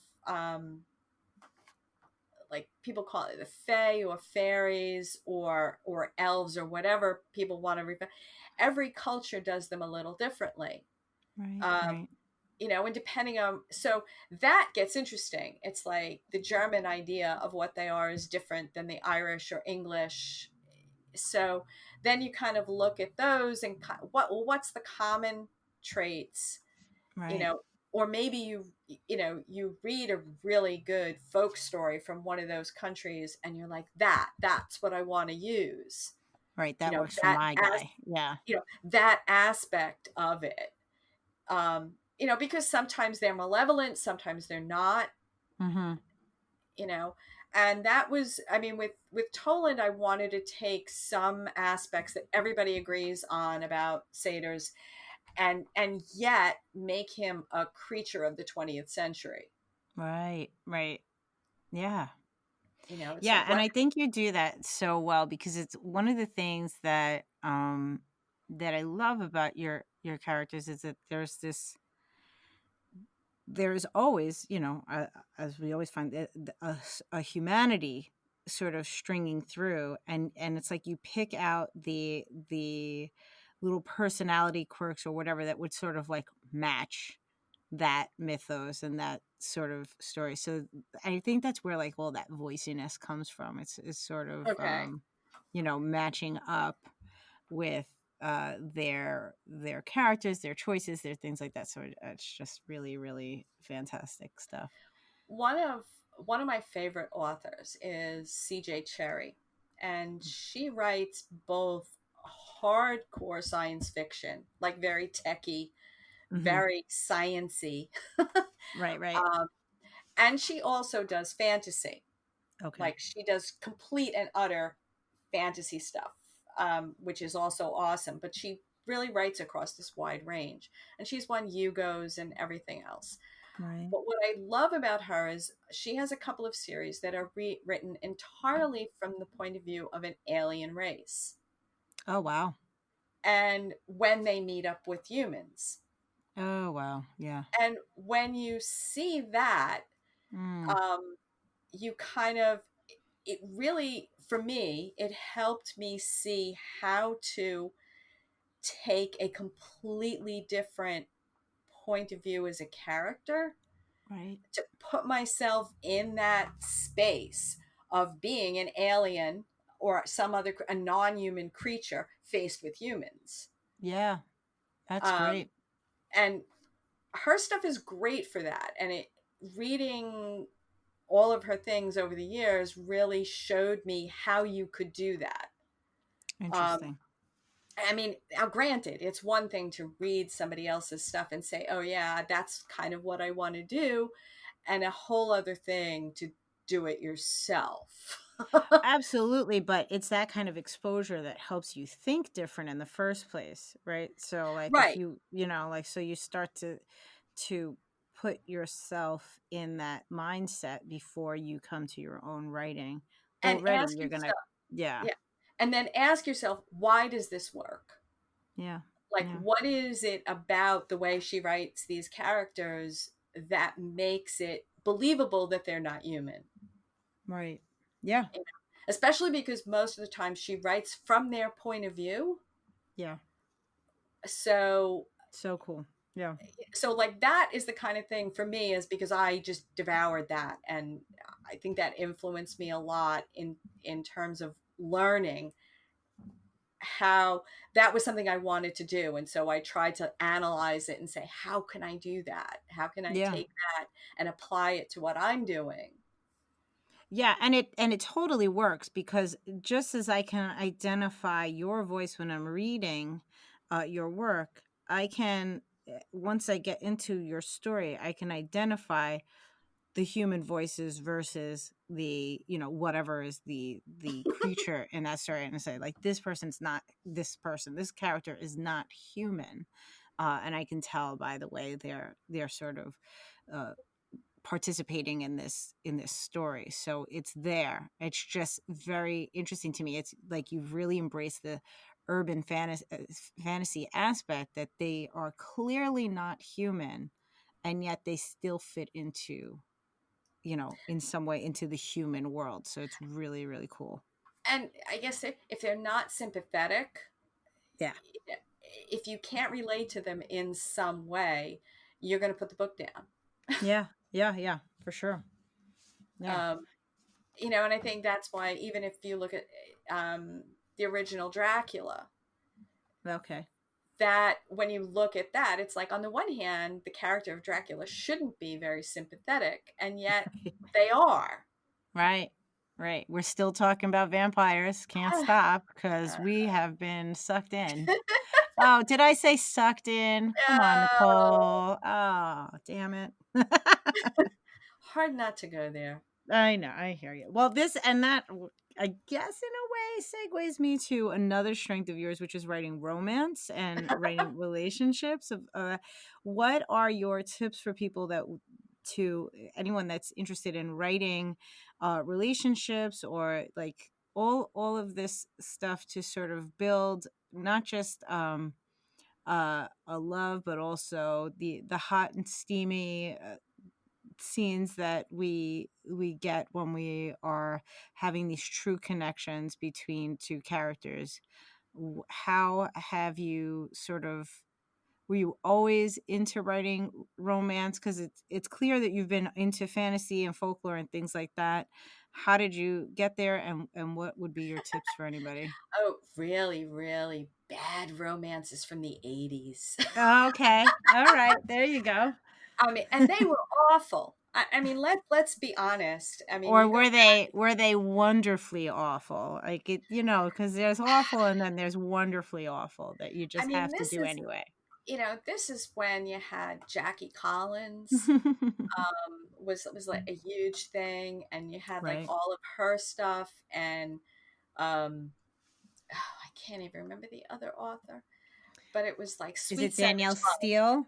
Speaker 2: like people call it the fae or fairies or elves or whatever people want to refer, every culture does them a little differently.
Speaker 1: Right.
Speaker 2: Um,
Speaker 1: Right.
Speaker 2: and depending on, so that gets interesting. It's like the German idea of what they are is different than the Irish or English. So then you kind of look at those and what's the common traits, you
Speaker 1: Right.
Speaker 2: know or maybe you read a really good folk story from one of those countries and you're like, that's what I want to use.
Speaker 1: Right.
Speaker 2: you
Speaker 1: That
Speaker 2: know
Speaker 1: works for
Speaker 2: that
Speaker 1: my
Speaker 2: as
Speaker 1: guy. Yeah.
Speaker 2: that aspect of it. Because sometimes they're malevolent, sometimes they're not.
Speaker 1: Mm-hmm.
Speaker 2: you know And that was, I mean, with Toland, I wanted to take some aspects that everybody agrees on about satyrs, and yet make him a creature of the 20th century.
Speaker 1: Right. Right. Yeah.
Speaker 2: So
Speaker 1: Yeah, and
Speaker 2: what?
Speaker 1: I think you do that so well because it's one of the things that I love about your characters is that there's always, as we always find a humanity sort of stringing through, and it's like you pick out the little personality quirks or whatever that would sort of like match that mythos and that sort of story. So I think that's where like all that voiciness comes from. It's sort of
Speaker 2: Okay.
Speaker 1: matching up with their characters, their choices, their things like that. So it's just really, really fantastic stuff.
Speaker 2: One of one of my favorite authors is C.J. Cherry, and she writes both hardcore science fiction, like very techy,
Speaker 1: Hmm.
Speaker 2: very sciency,
Speaker 1: Right, right.
Speaker 2: um, and she also does fantasy.
Speaker 1: Okay.
Speaker 2: Like she does complete and utter fantasy stuff, which is also awesome. But she really writes across this wide range, and she's won Hugos and everything else.
Speaker 1: Right.
Speaker 2: But what I love about her is she has a couple of series that are written entirely from the point of view of an alien race
Speaker 1: Oh wow.
Speaker 2: and when they meet up with humans.
Speaker 1: Oh wow. Yeah.
Speaker 2: And when you see that,
Speaker 1: Mm,
Speaker 2: um, you kind of, it really, for me, it helped me see how to take a completely different point of view as a character,
Speaker 1: right.
Speaker 2: to put myself in that space of being an alien or some other a non-human creature faced with humans.
Speaker 1: Yeah. That's
Speaker 2: um,
Speaker 1: great.
Speaker 2: and her stuff is great for that, and it reading all of her things over the years really showed me how you could do that. um,
Speaker 1: Interesting.
Speaker 2: I mean, now granted, it's one thing to read somebody else's stuff and say, oh yeah, that's kind of what I want to do, and a whole other thing to do it yourself.
Speaker 1: Absolutely, but it's that kind of exposure that helps you think different in the first place, right? So like if
Speaker 2: Right.
Speaker 1: like so you start to put yourself in that mindset before you come to your own writing.
Speaker 2: And
Speaker 1: Already
Speaker 2: ask
Speaker 1: you're going to
Speaker 2: yourself,
Speaker 1: yeah.
Speaker 2: yeah. And then ask yourself, why does this work?
Speaker 1: Yeah.
Speaker 2: Like,
Speaker 1: Yeah.
Speaker 2: what is it about the way she writes these characters that makes it believable that they're not human?
Speaker 1: Right. Yeah.
Speaker 2: You know? Especially because most of the time she writes from their point of view.
Speaker 1: Yeah.
Speaker 2: So
Speaker 1: So cool. Yeah.
Speaker 2: like that is the kind of thing for me, is because I just devoured that, and I think that influenced me a lot in terms of learning how that was something I wanted to do. And so I tried to analyze it and say, how can I do that? How can I
Speaker 1: Yeah.
Speaker 2: take that and apply it to what I'm doing?
Speaker 1: Yeah, and it totally works because just as I can identify your voice when I'm reading your work, I can once I get into your story, I can identify the human voices versus the whatever is the creature in that story, and I say like this person's not this person, this character is not human, and I can tell by the way they're sort of uh, participating in this story. So it's there. It's just very interesting to me. It's like you've really embraced the urban fantasy aspect, that they are clearly not human and yet they still fit into in some way into the human world. So it's really, really cool.
Speaker 2: And I guess if they're not sympathetic,
Speaker 1: Yeah.
Speaker 2: if you can't relate to them in some way, you're going to put the book down.
Speaker 1: Yeah. Yeah. Yeah. For sure. Yeah.
Speaker 2: um, and I think that's why, even if you look at um, the original Dracula,
Speaker 1: Okay.
Speaker 2: that when you look at that, it's like, on the one hand, the character of Dracula shouldn't be very sympathetic, and yet they are.
Speaker 1: Right. Right. We're still talking about vampires. Can't stop because we have been sucked in. Oh, did I say sucked in? Come on,
Speaker 2: Oh,
Speaker 1: Nicole. Oh, damn it.
Speaker 2: hard not to go there.
Speaker 1: I know. I hear you. Well, this and that, I guess, in a way, segues me to another strength of yours, which is writing romance and writing relationships. What are your tips for people to anyone that's interested in writing relationships, or like all of this stuff to sort of build not just a love, but also the hot and steamy scenes that we get when we are having these true connections between two characters. How have you sort of were you always into writing romance? Because it's clear that you've been into fantasy and folklore and things like that. How did you get there, and what would be your tips for anybody?
Speaker 2: Oh, really, really bad romances from the 80s.
Speaker 1: Okay, all right, there you go.
Speaker 2: I mean, and they were awful. I mean, let's be honest. I mean,
Speaker 1: Or
Speaker 2: you go back.
Speaker 1: were they wonderfully awful? Like because there's awful and then there's wonderfully awful that you
Speaker 2: I
Speaker 1: just
Speaker 2: mean,
Speaker 1: have to do anyway.
Speaker 2: this is when you had Jackie Collins, was like a huge thing, and you had like
Speaker 1: Right.
Speaker 2: all of her stuff, and I can't even remember the other author, but it was like
Speaker 1: Is
Speaker 2: Sweet
Speaker 1: it
Speaker 2: Savage
Speaker 1: Danielle
Speaker 2: Love.
Speaker 1: Steele?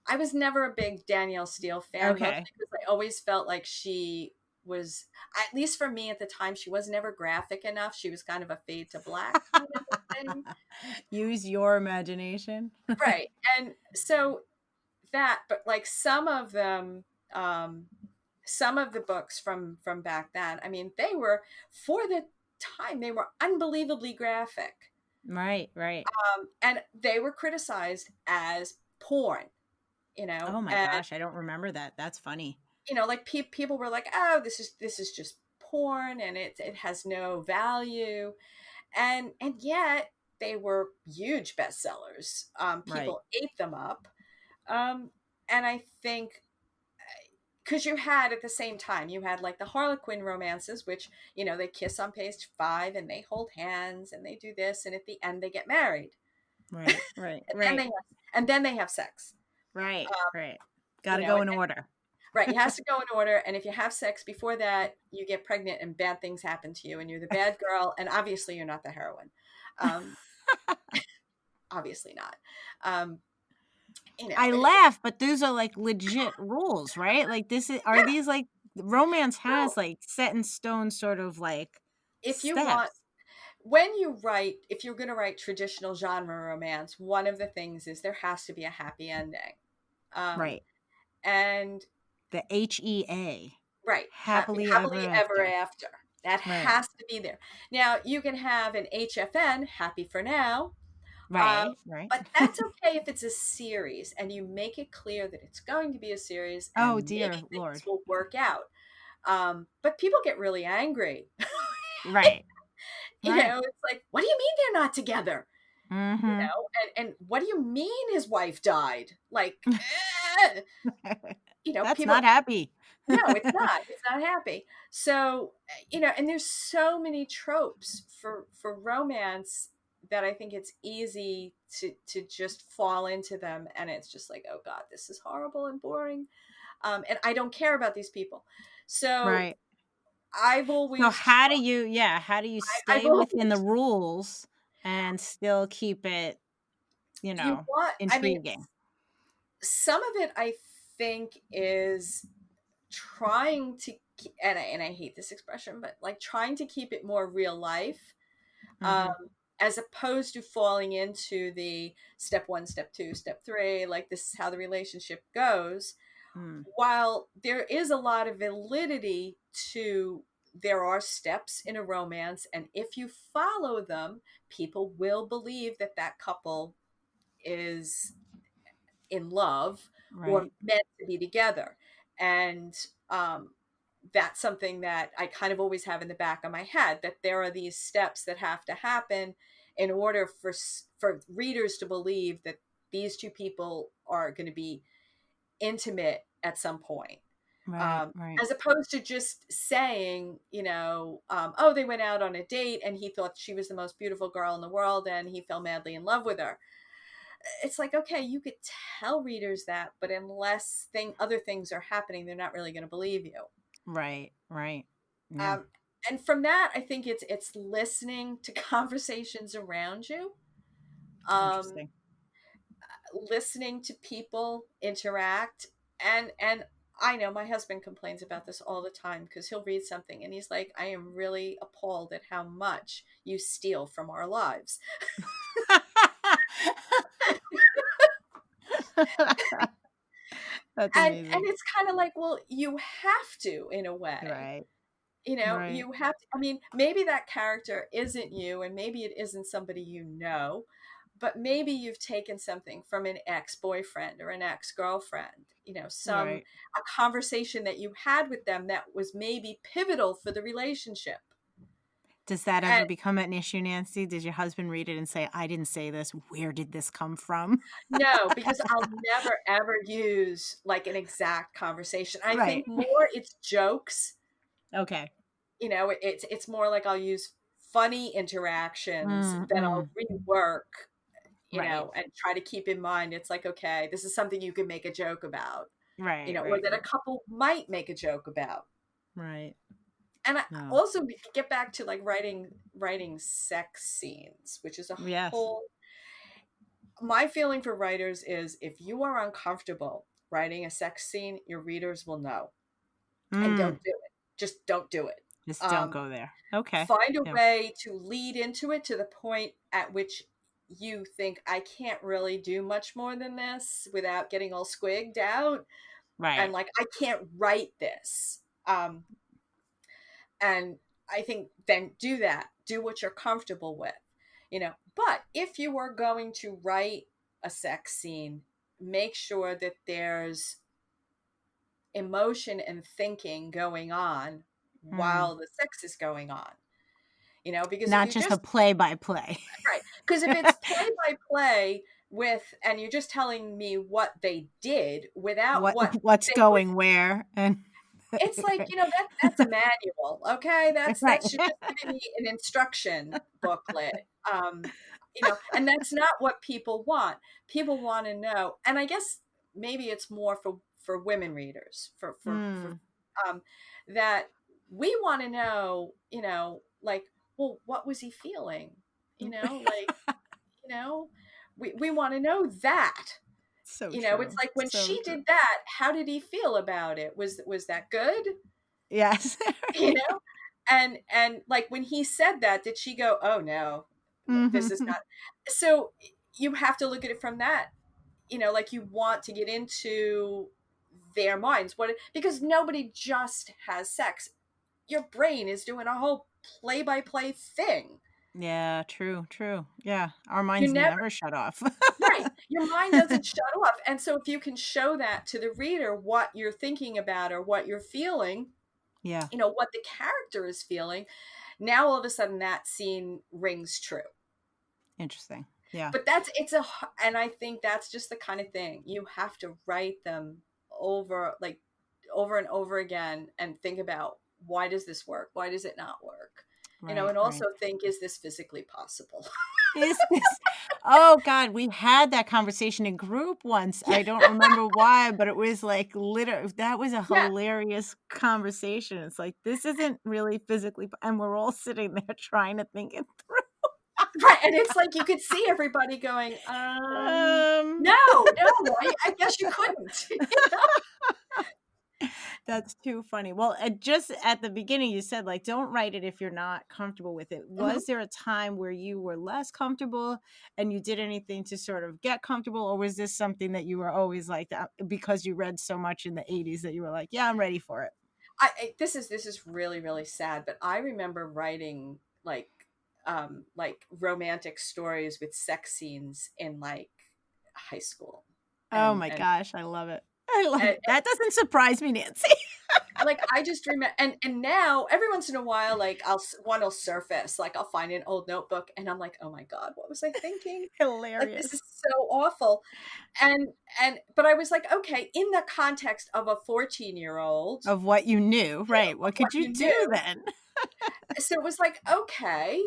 Speaker 2: I was never a big Danielle Steele fan, mostly
Speaker 1: Okay.
Speaker 2: because I always felt like she was, at least for me at the time, she was never graphic enough. She was kind of a fade to black kind of a thing.
Speaker 1: Use your imagination.
Speaker 2: Right. And so that, but like some of them, um, some of the books from back then, I mean, they were, for the time, they were unbelievably graphic.
Speaker 1: Right, right.
Speaker 2: And they were criticized as porn,
Speaker 1: Oh my
Speaker 2: and
Speaker 1: gosh, I don't remember that. That's funny.
Speaker 2: like people were like, oh, this is just porn, and it has no value, and yet they were huge bestsellers.
Speaker 1: Right,
Speaker 2: People ate them up, um, and I think because you had at the same time you had like the Harlequin romances, which they kiss on page 5 and they hold hands and they do this, and at the end they get married,
Speaker 1: right, right,
Speaker 2: and then they
Speaker 1: right,
Speaker 2: have, and then they have sex.
Speaker 1: right, right. Got
Speaker 2: You
Speaker 1: to
Speaker 2: know,
Speaker 1: go in order.
Speaker 2: right, it has to go in order, and if you have sex before that, you get pregnant and bad things happen to you, and you're the bad girl, and obviously you're not the heroine. Um, Obviously not. Um, you know,
Speaker 1: I laugh, but those are like legit rules, right? Like are
Speaker 2: yeah.
Speaker 1: these like romance
Speaker 2: So
Speaker 1: has like set in stone sort of like
Speaker 2: if you want,
Speaker 1: steps.
Speaker 2: if you're going to write traditional genre romance, one of the things is there has to be a happy ending. Um,
Speaker 1: Right.
Speaker 2: and
Speaker 1: The HEA.
Speaker 2: right,
Speaker 1: Happily ever
Speaker 2: happily ever
Speaker 1: after.
Speaker 2: after. That
Speaker 1: Right.
Speaker 2: has to be there. Now you can have an HFN, happy for now. Um,
Speaker 1: Right, right.
Speaker 2: but that's okay if it's a series and you make it clear that it's going to be a series
Speaker 1: Oh
Speaker 2: and maybe
Speaker 1: dear
Speaker 2: things
Speaker 1: Lord.
Speaker 2: will work out. But people get really angry.
Speaker 1: Right. Right.
Speaker 2: It's like, what do you mean they're not together?
Speaker 1: Mhm.
Speaker 2: And what do you mean his wife died? Like, eh,
Speaker 1: That's
Speaker 2: people,
Speaker 1: not happy.
Speaker 2: no, it's not. It's not happy. So, and there's so many tropes for romance that I think it's easy to just fall into them, and it's just like, oh God, this is horrible and boring. And I don't care about these people. So
Speaker 1: Right.
Speaker 2: I've
Speaker 1: So
Speaker 2: always
Speaker 1: how do you
Speaker 2: I've
Speaker 1: stay within the
Speaker 2: always
Speaker 1: rules and still keep it,
Speaker 2: I mean,
Speaker 1: intriguing?
Speaker 2: some of it I think is trying to and I hate this expression, but like trying to keep it more real life, um,
Speaker 1: Mhm.
Speaker 2: as opposed to falling into the step 1, step 2, step 3, like this is how the relationship goes.
Speaker 1: Mm.
Speaker 2: While there is a lot of validity to, there are steps in a romance, and if you follow them, people will believe that that couple is in love or
Speaker 1: Right.
Speaker 2: meant to be together. And um, that's something that I kind of always have in the back of my head, that there are these steps that have to happen in order for readers to believe that these two people are going to be intimate at some point.
Speaker 1: Right. Right.
Speaker 2: As opposed to just saying, oh, they went out on a date and he thought she was the most beautiful girl in the world and he fell madly in love with her. It's like, okay, you could tell readers that, but unless other things are happening, they're not really going to believe you.
Speaker 1: Right. Right. Yeah.
Speaker 2: Um, and from that, I think it's listening to conversations around you, um,
Speaker 1: Interesting.
Speaker 2: listening to people interact, and I know my husband complains about this all the time because he'll read something and he's like, I am really appalled at how much you steal from our lives.
Speaker 1: That's
Speaker 2: And
Speaker 1: amazing.
Speaker 2: it's kind of like, well, you have to, in a way.
Speaker 1: Right.
Speaker 2: You know,
Speaker 1: Right.
Speaker 2: you have to, I mean, maybe that character isn't you, and maybe it isn't somebody you know, but maybe you've taken something from an ex-boyfriend or an ex-girlfriend, you know, some
Speaker 1: Right.
Speaker 2: a conversation that you had with them that was maybe pivotal for the relationship.
Speaker 1: Does that
Speaker 2: And
Speaker 1: ever become an issue, Nancy? Does your husband read it and say, I didn't say this? Where did this come from?
Speaker 2: no, because I'll never ever use like an exact conversation. I
Speaker 1: Right.
Speaker 2: think more it's jokes.
Speaker 1: Okay.
Speaker 2: You know, it's more like I'll use funny interactions
Speaker 1: Mm,
Speaker 2: that I'll
Speaker 1: mm.
Speaker 2: rework, you
Speaker 1: Right.
Speaker 2: know, and try to keep in mind. It's like, okay, this is something you can make a joke about, you
Speaker 1: Right.
Speaker 2: know, or
Speaker 1: Right.
Speaker 2: that a couple might make a joke about.
Speaker 1: Right.
Speaker 2: And I
Speaker 1: No.
Speaker 2: also get back to like writing sex scenes, which is a
Speaker 1: Yes.
Speaker 2: whole. My feeling for writers is if you are uncomfortable writing a sex scene, your readers will know, and
Speaker 1: Mm.
Speaker 2: don't do it. Just don't do it.
Speaker 1: Just don't
Speaker 2: Um,
Speaker 1: go there. Okay.
Speaker 2: find a
Speaker 1: Yeah.
Speaker 2: way to lead into it to the point at which you think I can't really do much more than this without getting all squigged out, and
Speaker 1: Right.
Speaker 2: like I can't write this. And I think then do that, do what you're comfortable with, you know. But if you are going to write a sex scene, make sure that there's emotion and thinking going on
Speaker 1: Mm.
Speaker 2: while the sex is going on, you know, because if
Speaker 1: Not
Speaker 2: you
Speaker 1: just a
Speaker 2: just
Speaker 1: play by play.
Speaker 2: right, because if it's play by play with, and you're just telling me what they did without
Speaker 1: What
Speaker 2: what
Speaker 1: what's
Speaker 2: they would,
Speaker 1: going where and
Speaker 2: it's like, you know, that's a manual, okay?
Speaker 1: right.
Speaker 2: That's you're just giving me an instruction booklet. Um, you know, and that's not what people want. People want to know, and I guess maybe it's more for women readers, for
Speaker 1: Mm.
Speaker 2: um, that we want to know, you know, like, well, what was he feeling? You know, like, you know, we want to know that.
Speaker 1: So
Speaker 2: You know, it's
Speaker 1: true.
Speaker 2: like when
Speaker 1: So
Speaker 2: she
Speaker 1: true.
Speaker 2: did that, how did he feel about it? Was that good?
Speaker 1: Yes.
Speaker 2: You know, and like when he said that, did she go, oh no, this is
Speaker 1: Mhm.
Speaker 2: not. So you have to look at it from that, you know, like you want to get into their minds, what, because nobody just has sex. Your brain is doing a whole play by play thing.
Speaker 1: Yeah, true, true. Yeah, our
Speaker 2: You
Speaker 1: minds
Speaker 2: never,
Speaker 1: never shut off.
Speaker 2: right, your mind doesn't shut off. And so if you can show that to the reader, what you're thinking about or what you're feeling,
Speaker 1: Yeah,
Speaker 2: you know, what the character is feeling, now all of a sudden that scene rings true.
Speaker 1: interesting. Yeah.
Speaker 2: But and I think that's just the kind of thing you have to write them over, like over and over again, and think about, why does this work, why does it not work, you know,
Speaker 1: Right,
Speaker 2: and also
Speaker 1: right.
Speaker 2: think, is this physically possible?
Speaker 1: Is this Oh god, we had that conversation in group once.
Speaker 2: Yeah,
Speaker 1: I don't remember why, but it was like that was a
Speaker 2: yeah,
Speaker 1: hilarious conversation. It's like, this isn't really physically and we're all sitting there trying to think it through.
Speaker 2: right. And it's like you could see everybody going,
Speaker 1: Um,
Speaker 2: no, no, I guess you couldn't.
Speaker 1: that's too funny. Well, just at the beginning, you said, like, don't write it if you're not comfortable with it.
Speaker 2: Mhm.
Speaker 1: Was there a time where you were less comfortable and you did anything to sort of get comfortable? Or was this something that you were always like that because you read so much in the 80s that you were like, yeah, I'm ready for it?
Speaker 2: This is really really sad, but I remember writing like romantic stories with sex scenes in like high school,
Speaker 1: Oh
Speaker 2: and
Speaker 1: my
Speaker 2: and
Speaker 1: gosh, I love it. I love
Speaker 2: and,
Speaker 1: it. That doesn't surprise me, Nancy.
Speaker 2: like I just remember, and now every once in a while, like one will surface, like I'll find an old notebook, and I'm like, oh my god, what was I thinking? Like this is
Speaker 1: Hilarious.
Speaker 2: so awful, and but I was like, okay, in the context of a 14-year-old,
Speaker 1: Of what you knew,
Speaker 2: you know,
Speaker 1: right?
Speaker 2: of
Speaker 1: What
Speaker 2: what
Speaker 1: could you
Speaker 2: you
Speaker 1: do
Speaker 2: knew,
Speaker 1: then?
Speaker 2: so it was like, okay,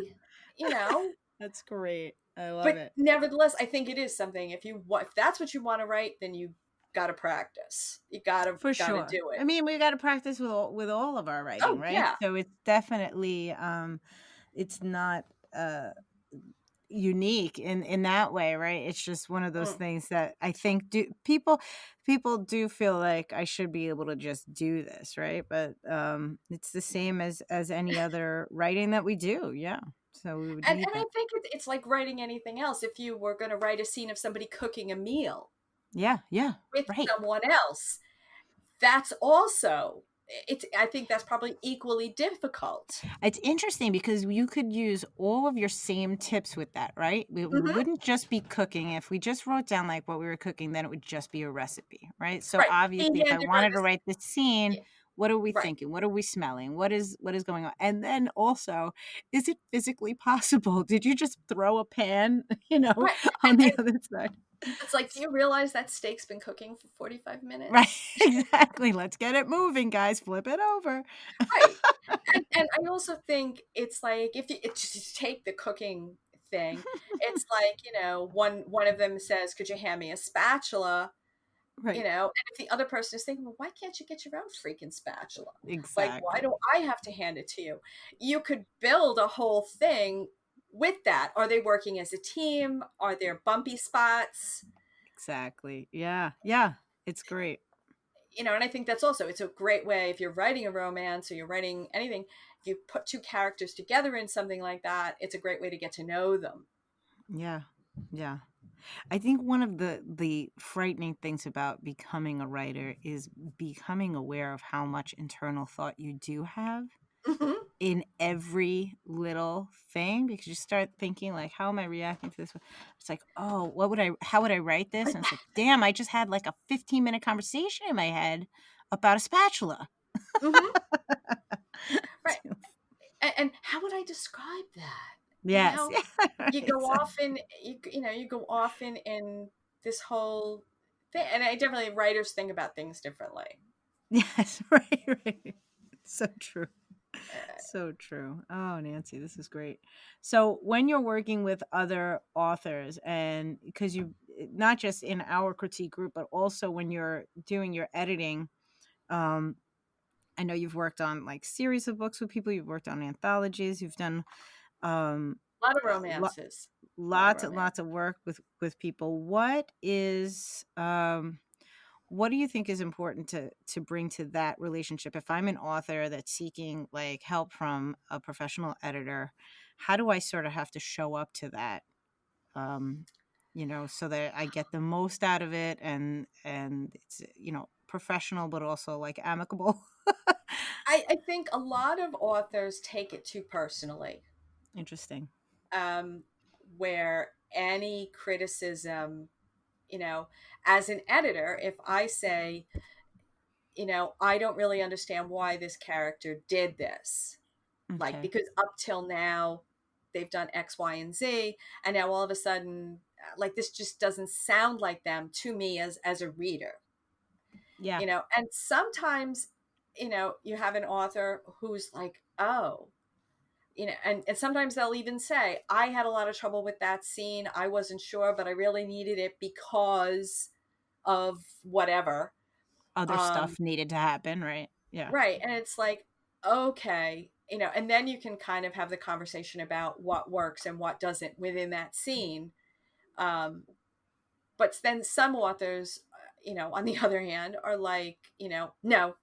Speaker 2: you know.
Speaker 1: That's great. I love
Speaker 2: But
Speaker 1: it.
Speaker 2: nevertheless, I think it is something. If that's what you want to write, then you gotta practice. You
Speaker 1: For
Speaker 2: gotta
Speaker 1: sure.
Speaker 2: do it.
Speaker 1: I mean, we got to practice with all of our writing,
Speaker 2: Oh
Speaker 1: right?
Speaker 2: yeah.
Speaker 1: So it's definitely it's not unique in that way, right? It's just one of those
Speaker 2: Mm.
Speaker 1: things that I think people do feel like I should be able to just do this, right? But it's the same as any other writing that we do. Yeah. So we would
Speaker 2: And
Speaker 1: need
Speaker 2: I
Speaker 1: that.
Speaker 2: think it's like writing anything else. If you were going to write a scene of somebody cooking a meal
Speaker 1: Yeah, yeah.
Speaker 2: with
Speaker 1: Right.
Speaker 2: someone else, that's also it's I think that's probably equally difficult.
Speaker 1: It's interesting because you could use all of your same tips with that, right? We
Speaker 2: Mhm.
Speaker 1: wouldn't just be cooking. If we just wrote down like what we were cooking, then it would just be a recipe, right? So
Speaker 2: Right. He
Speaker 1: obviously, if I
Speaker 2: handed her
Speaker 1: wanted to
Speaker 2: this.
Speaker 1: write the scene,
Speaker 2: Yeah,
Speaker 1: what are we
Speaker 2: right.
Speaker 1: thinking? What are we smelling? What is going on? And then also, is it physically possible? Did you just throw a pan,
Speaker 2: Right.
Speaker 1: on the
Speaker 2: And
Speaker 1: other side?
Speaker 2: it's like, do you realize that steak's been cooking for 45
Speaker 1: Right,
Speaker 2: minutes?
Speaker 1: exactly. Let's get it moving, guys. Flip it over.
Speaker 2: Right. And I also think it's like if you just take the cooking thing, it's like, one of them says, "Could you hand me a spatula?"
Speaker 1: Right.
Speaker 2: And if the other person is thinking, "Well, why can't you get your own freaking spatula? Like, why
Speaker 1: Exactly.
Speaker 2: do I have to hand it to you?" You could build a whole thing with that. Are they working as a team? Are there bumpy spots?
Speaker 1: Exactly. Yeah. Yeah. It's great.
Speaker 2: And I think that's also it's a great way if you're writing a romance or you're writing anything, if you put two characters together in something like that, it's a great way to get to know them.
Speaker 1: Yeah. Yeah. I think one of the frightening things about becoming a writer is becoming aware of how much internal thought you do have
Speaker 2: Hmm.
Speaker 1: in every little thing, because you start thinking like, how am I reacting to this? It's like, oh, how would I write this? And it's like, damn, I just had like a 15-minute conversation in my head about a spatula.
Speaker 2: Hmm. Right. And how would I describe that? You
Speaker 1: Yes.
Speaker 2: know,
Speaker 1: Yeah.
Speaker 2: you
Speaker 1: Right.
Speaker 2: go
Speaker 1: So,
Speaker 2: off in you go off in this whole thing, and I definitely writers think about things differently.
Speaker 1: yes. Right. Right. So true.
Speaker 2: Uh,
Speaker 1: So true. Oh, Nancy, this is great. So, when you're working with other authors, and because you, not just in our critique group, but also when you're doing your editing, um, I know you've worked on like series of books with people, you've worked on anthologies, you've done um,
Speaker 2: a lot of
Speaker 1: lo-
Speaker 2: romances, a lot of
Speaker 1: lots and
Speaker 2: romance.
Speaker 1: lots of work with people. What do you think is important to bring to that relationship? If I'm an author that's seeking like help from a professional editor, how do I sort of have to show up to that? Um, so that I get the most out of it, and it's professional but also like amicable.
Speaker 2: I think a lot of authors take it too personally,
Speaker 1: Interesting.
Speaker 2: um, where any criticism, you know, as an editor, if I say, I don't really understand why this character did this, like,
Speaker 1: Okay.
Speaker 2: because up till now they've done X, Y, and Z, and now all of a sudden, like, this just doesn't sound like them to me as a reader,
Speaker 1: Yeah.
Speaker 2: and sometimes, you have an author who's like, oh, and sometimes they'll even say, I had a lot of trouble with that scene. I wasn't sure, but I really needed it because of whatever.
Speaker 1: Other
Speaker 2: Um,
Speaker 1: stuff needed to happen, right? Yeah.
Speaker 2: right. And it's like, okay, and then you can kind of have the conversation about what works and what doesn't within that scene. Um, but then some authors, on the other hand, are like, no,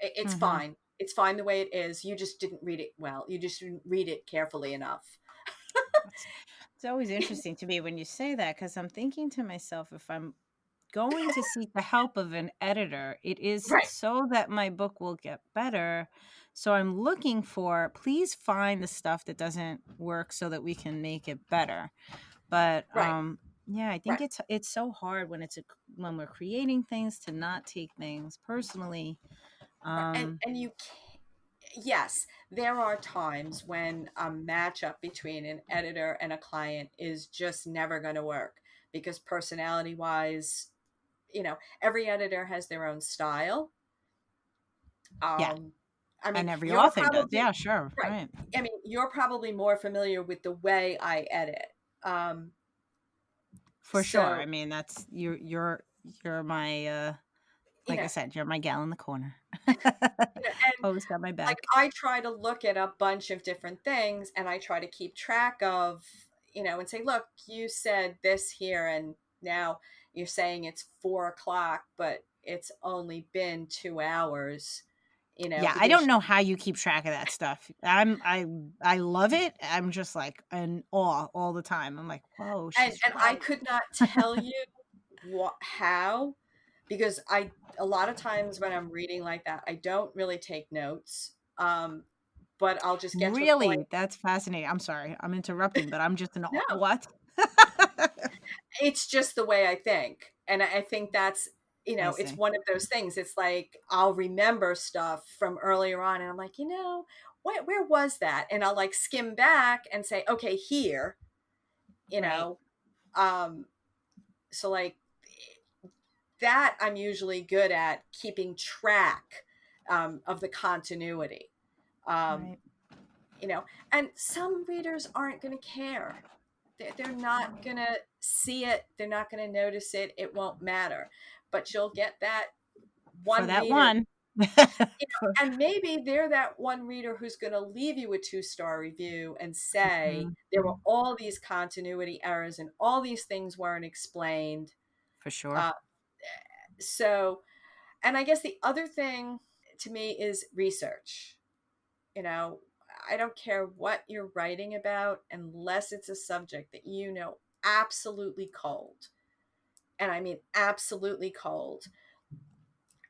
Speaker 2: it's
Speaker 1: Mm-hmm.
Speaker 2: fine. It's fine the way it is. You just didn't read it well. You just didn't read it carefully enough.
Speaker 1: It's always interesting to me when you say that, because I'm thinking to myself, if I'm going to seek the help of an editor, it is
Speaker 2: Right,
Speaker 1: so that my book will get better. So I'm looking for, please find the stuff that doesn't work so that we can make it better. But
Speaker 2: right,
Speaker 1: yeah, I think
Speaker 2: right.
Speaker 1: it's so hard when when we're creating things to not take things personally.
Speaker 2: Right. And
Speaker 1: Um,
Speaker 2: and you can yes, there are times when a matchup between an editor and a client is just never going to work because personality wise, every editor has their own style.
Speaker 1: yeah,
Speaker 2: Um, I mean,
Speaker 1: and every
Speaker 2: you're
Speaker 1: author does.
Speaker 2: probably
Speaker 1: Yeah, sure,
Speaker 2: right.
Speaker 1: right.
Speaker 2: I mean, you're probably more familiar with the way I edit. Um,
Speaker 3: For sure.
Speaker 2: So,
Speaker 3: I mean, that's you're my
Speaker 2: you
Speaker 3: like I
Speaker 2: know,
Speaker 3: said, you're my gal in the corner.
Speaker 2: and
Speaker 3: Always got my
Speaker 2: like
Speaker 3: back.
Speaker 2: I try to look at a bunch of different things and I try to keep track of, and say, look, you said this here and now you're saying it's 4 o'clock, but it's only been 2 hours,
Speaker 3: Yeah, I don't
Speaker 2: because
Speaker 3: know how you keep track of that stuff. I love it. I'm just like in awe all the time. I'm like, whoa,
Speaker 2: and
Speaker 3: she's
Speaker 2: I
Speaker 3: right.
Speaker 2: could not tell you how, because I a lot of times when I'm reading like that, I don't really take notes. But I'll just get to a point.
Speaker 3: Really? That's fascinating. I'm sorry. I'm interrupting, but I'm just in awe.
Speaker 2: No,
Speaker 3: What?
Speaker 2: it's just the way I think. And I think that's,
Speaker 3: I
Speaker 2: it's
Speaker 3: see.
Speaker 2: one of those things. It's like I'll remember stuff from earlier on and I'm like, where was that? And I'll like skim back and say, okay, here, you
Speaker 3: Right.
Speaker 2: know. Um, so like that I'm usually good at keeping track of the continuity. Um,
Speaker 3: Right.
Speaker 2: you know, and some readers aren't going to care. They're not going to see it. They're not going to notice it. It won't matter. But you'll get that
Speaker 3: For
Speaker 2: one
Speaker 3: that
Speaker 2: reader,
Speaker 3: one. For,
Speaker 2: and maybe they're that one reader who's going to leave you a 2-star review and say
Speaker 3: Mhm.
Speaker 2: there were all these continuity errors and all these things weren't explained.
Speaker 3: For sure.
Speaker 2: Uh, so, and I guess the other thing to me is research. You know, I don't care what you're writing about unless it's a subject that absolutely cold. And I mean absolutely cold.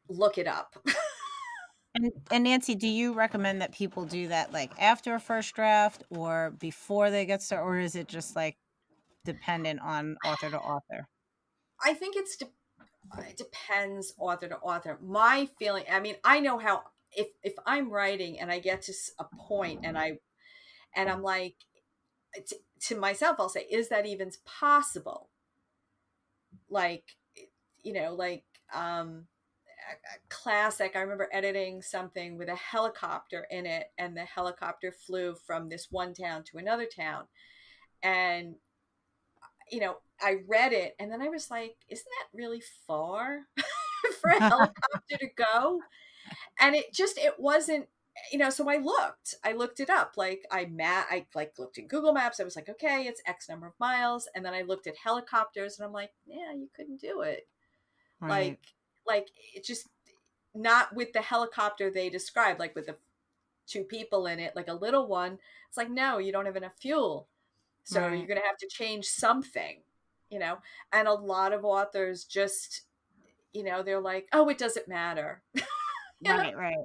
Speaker 2: Look it up.
Speaker 3: And Nancy, do you recommend that people do that like after a first draft or before they get started, or is it just like dependent on author to author?
Speaker 2: I think it depends author to author. My feeling, I mean, I know how if I'm writing and I get to a point and I'm like to myself, I'll say, is that even possible? Like, like a classic. I remember editing something with a helicopter in it, and the helicopter flew from this one town to another town. And, I read it, and then I was like, isn't that really far for a helicopter to go? And it wasn't. So I looked it up. Like I like looked at Google Maps. I was like, okay, it's X number of miles. And then I looked at helicopters and I'm like, yeah, you couldn't do it.
Speaker 3: Right.
Speaker 2: Like, it just not with the helicopter they described, like with the 2 people in it, like a little one. It's like, no, you don't have enough fuel. So you're
Speaker 3: Right.
Speaker 2: going to have to change something, you know? And a lot of authors just, they're like, oh, it doesn't matter. you know?
Speaker 3: Right. Right.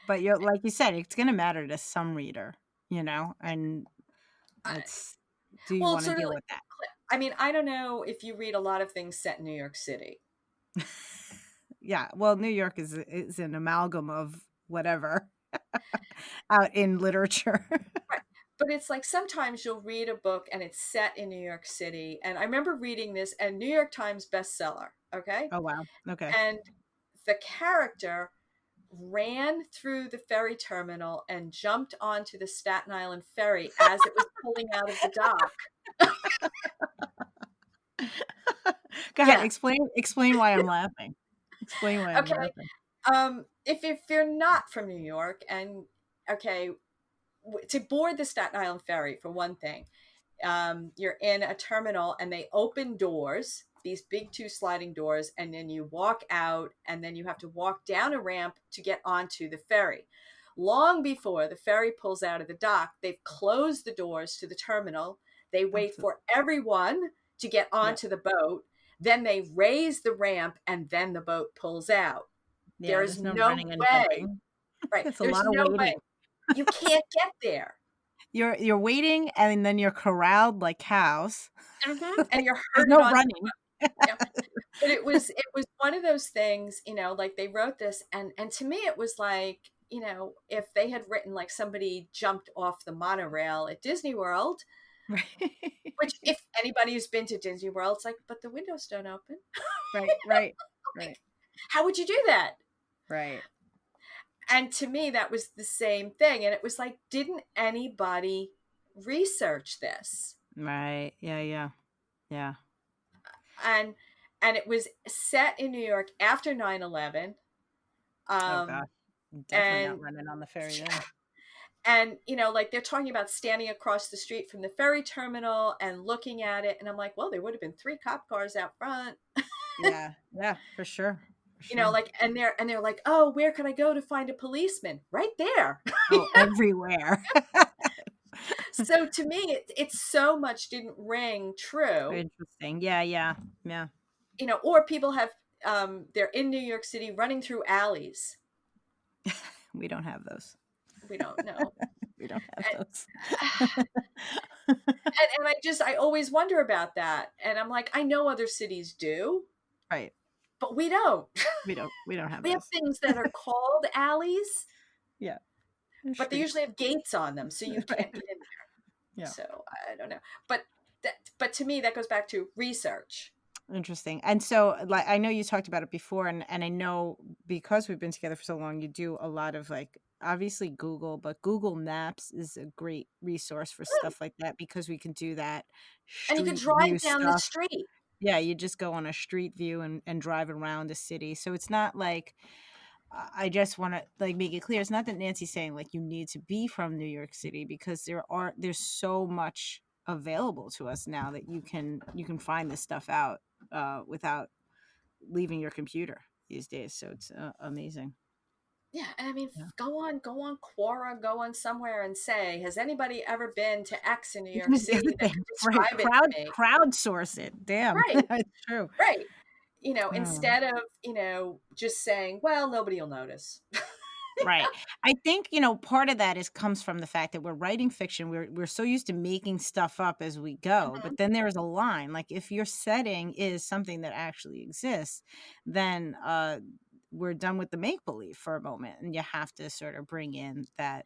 Speaker 3: But you're like you said, it's gonna matter to some reader, and
Speaker 2: I,
Speaker 3: it's do you
Speaker 2: well,
Speaker 3: want
Speaker 2: it's
Speaker 3: to
Speaker 2: sort of
Speaker 3: deal
Speaker 2: like,
Speaker 3: with that?
Speaker 2: I mean, I don't know if you read a lot of things set in New York City.
Speaker 3: Yeah. Well, New York is an amalgam of whatever out in literature.
Speaker 2: Right. But it's like sometimes you'll read a book and it's set in New York City. And I remember reading this and New York Times bestseller. Okay.
Speaker 3: Oh wow. Okay.
Speaker 2: And the character ran through the ferry terminal and jumped onto the Staten Island ferry as it was pulling out of the dock.
Speaker 3: Go ahead.
Speaker 2: Yeah.
Speaker 3: Explain why I'm laughing. Explain why I'm
Speaker 2: Okay.
Speaker 3: laughing.
Speaker 2: If you're not from New York and okay, to board the Staten Island ferry for one thing, you're in a terminal and they open doors, these big 2 sliding doors, and then you walk out and then you have to walk down a ramp to get onto the ferry. Long before the ferry pulls out of the dock, they've closed the doors to the terminal. They wait
Speaker 3: Absolutely.
Speaker 2: for everyone to get
Speaker 3: Yep.
Speaker 2: onto the boat. Then they raise the ramp and then the boat pulls out.
Speaker 3: Yeah.
Speaker 2: There is
Speaker 3: There's no
Speaker 2: no
Speaker 3: running and
Speaker 2: way,
Speaker 3: jumping.
Speaker 2: right?
Speaker 3: It's a
Speaker 2: There's
Speaker 3: lot of
Speaker 2: no way.
Speaker 3: waiting.
Speaker 2: You can't get there.
Speaker 3: You're waiting, and then you're corralled like cows.
Speaker 2: And you're
Speaker 3: There's
Speaker 2: herded
Speaker 3: no
Speaker 2: onto,
Speaker 3: running.
Speaker 2: but it was one of those things, like they wrote this and to me it was like, if they had written like somebody jumped off the monorail at Disney World,
Speaker 3: Right.
Speaker 2: which if anybody who's been to Disney World, it's like, but the windows don't open.
Speaker 3: Right. Right.
Speaker 2: Like,
Speaker 3: Right.
Speaker 2: how would you do that?
Speaker 3: Right.
Speaker 2: And to me that was the same thing, and it was like, didn't anybody research this?
Speaker 3: Right. Yeah. Yeah. Yeah.
Speaker 2: and it was set in New York after 9/11.
Speaker 3: Oh gosh, definitely not
Speaker 2: And
Speaker 3: running on the ferry then.
Speaker 2: and like they're talking about standing across the street from the ferry terminal and looking at it, and I'm like, well, there would have been 3 cop cars out front.
Speaker 3: Yeah, yeah, for sure, for sure.
Speaker 2: Like, and they're like, oh, where can I go to find a policeman? Right there.
Speaker 3: Oh, everywhere.
Speaker 2: So to me, it so much didn't ring true.
Speaker 3: Interesting. Yeah, yeah, yeah.
Speaker 2: Or people have they're in New York City running through alleys.
Speaker 3: We don't have those.
Speaker 2: We don't know.
Speaker 3: We don't have
Speaker 2: And,
Speaker 3: those.
Speaker 2: and I always wonder about that. And I'm like, I know other cities do,
Speaker 3: Right.
Speaker 2: but we don't.
Speaker 3: We don't have
Speaker 2: We have
Speaker 3: those.
Speaker 2: things that are called alleys,
Speaker 3: Yeah.
Speaker 2: but they usually have gates on them, so you can't
Speaker 3: Right.
Speaker 2: get in there.
Speaker 3: Yeah.
Speaker 2: So I don't know. But to me, that goes back to research.
Speaker 3: Interesting. And so, like, I know you talked about it before, and I know because we've been together for so long, you do a lot of, like, obviously Google, but Google Maps is a great resource for stuff like that because we can do that
Speaker 2: And you can
Speaker 3: street view
Speaker 2: drive down the
Speaker 3: stuff.
Speaker 2: street.
Speaker 3: Yeah, you just go on a street view and drive around a city. So it's not like I just want to like make it clear. It's not that Nancy's saying like you need to be from New York City because there's so much available to us now that you can find this stuff out without leaving your computer these days. So it's amazing.
Speaker 2: Yeah, and I mean,
Speaker 3: Yeah.
Speaker 2: go on Quora, go on somewhere and say, has anybody ever been to X in New York
Speaker 3: Because the
Speaker 2: City
Speaker 3: other
Speaker 2: that
Speaker 3: thing,
Speaker 2: could
Speaker 3: right?
Speaker 2: describe it to me?
Speaker 3: Crowdsource it. Damn,
Speaker 2: Right,
Speaker 3: it's true.
Speaker 2: right.
Speaker 3: Oh.
Speaker 2: Instead of, just saying, well, nobody will notice.
Speaker 3: Right. I think, part of that comes from the fact that we're writing fiction. We're so used to making stuff up as we go.
Speaker 2: Mhm.
Speaker 3: But then there is a line. Like if your setting is something that actually exists, then we're done with the make believe for a moment. And you have to sort of bring in that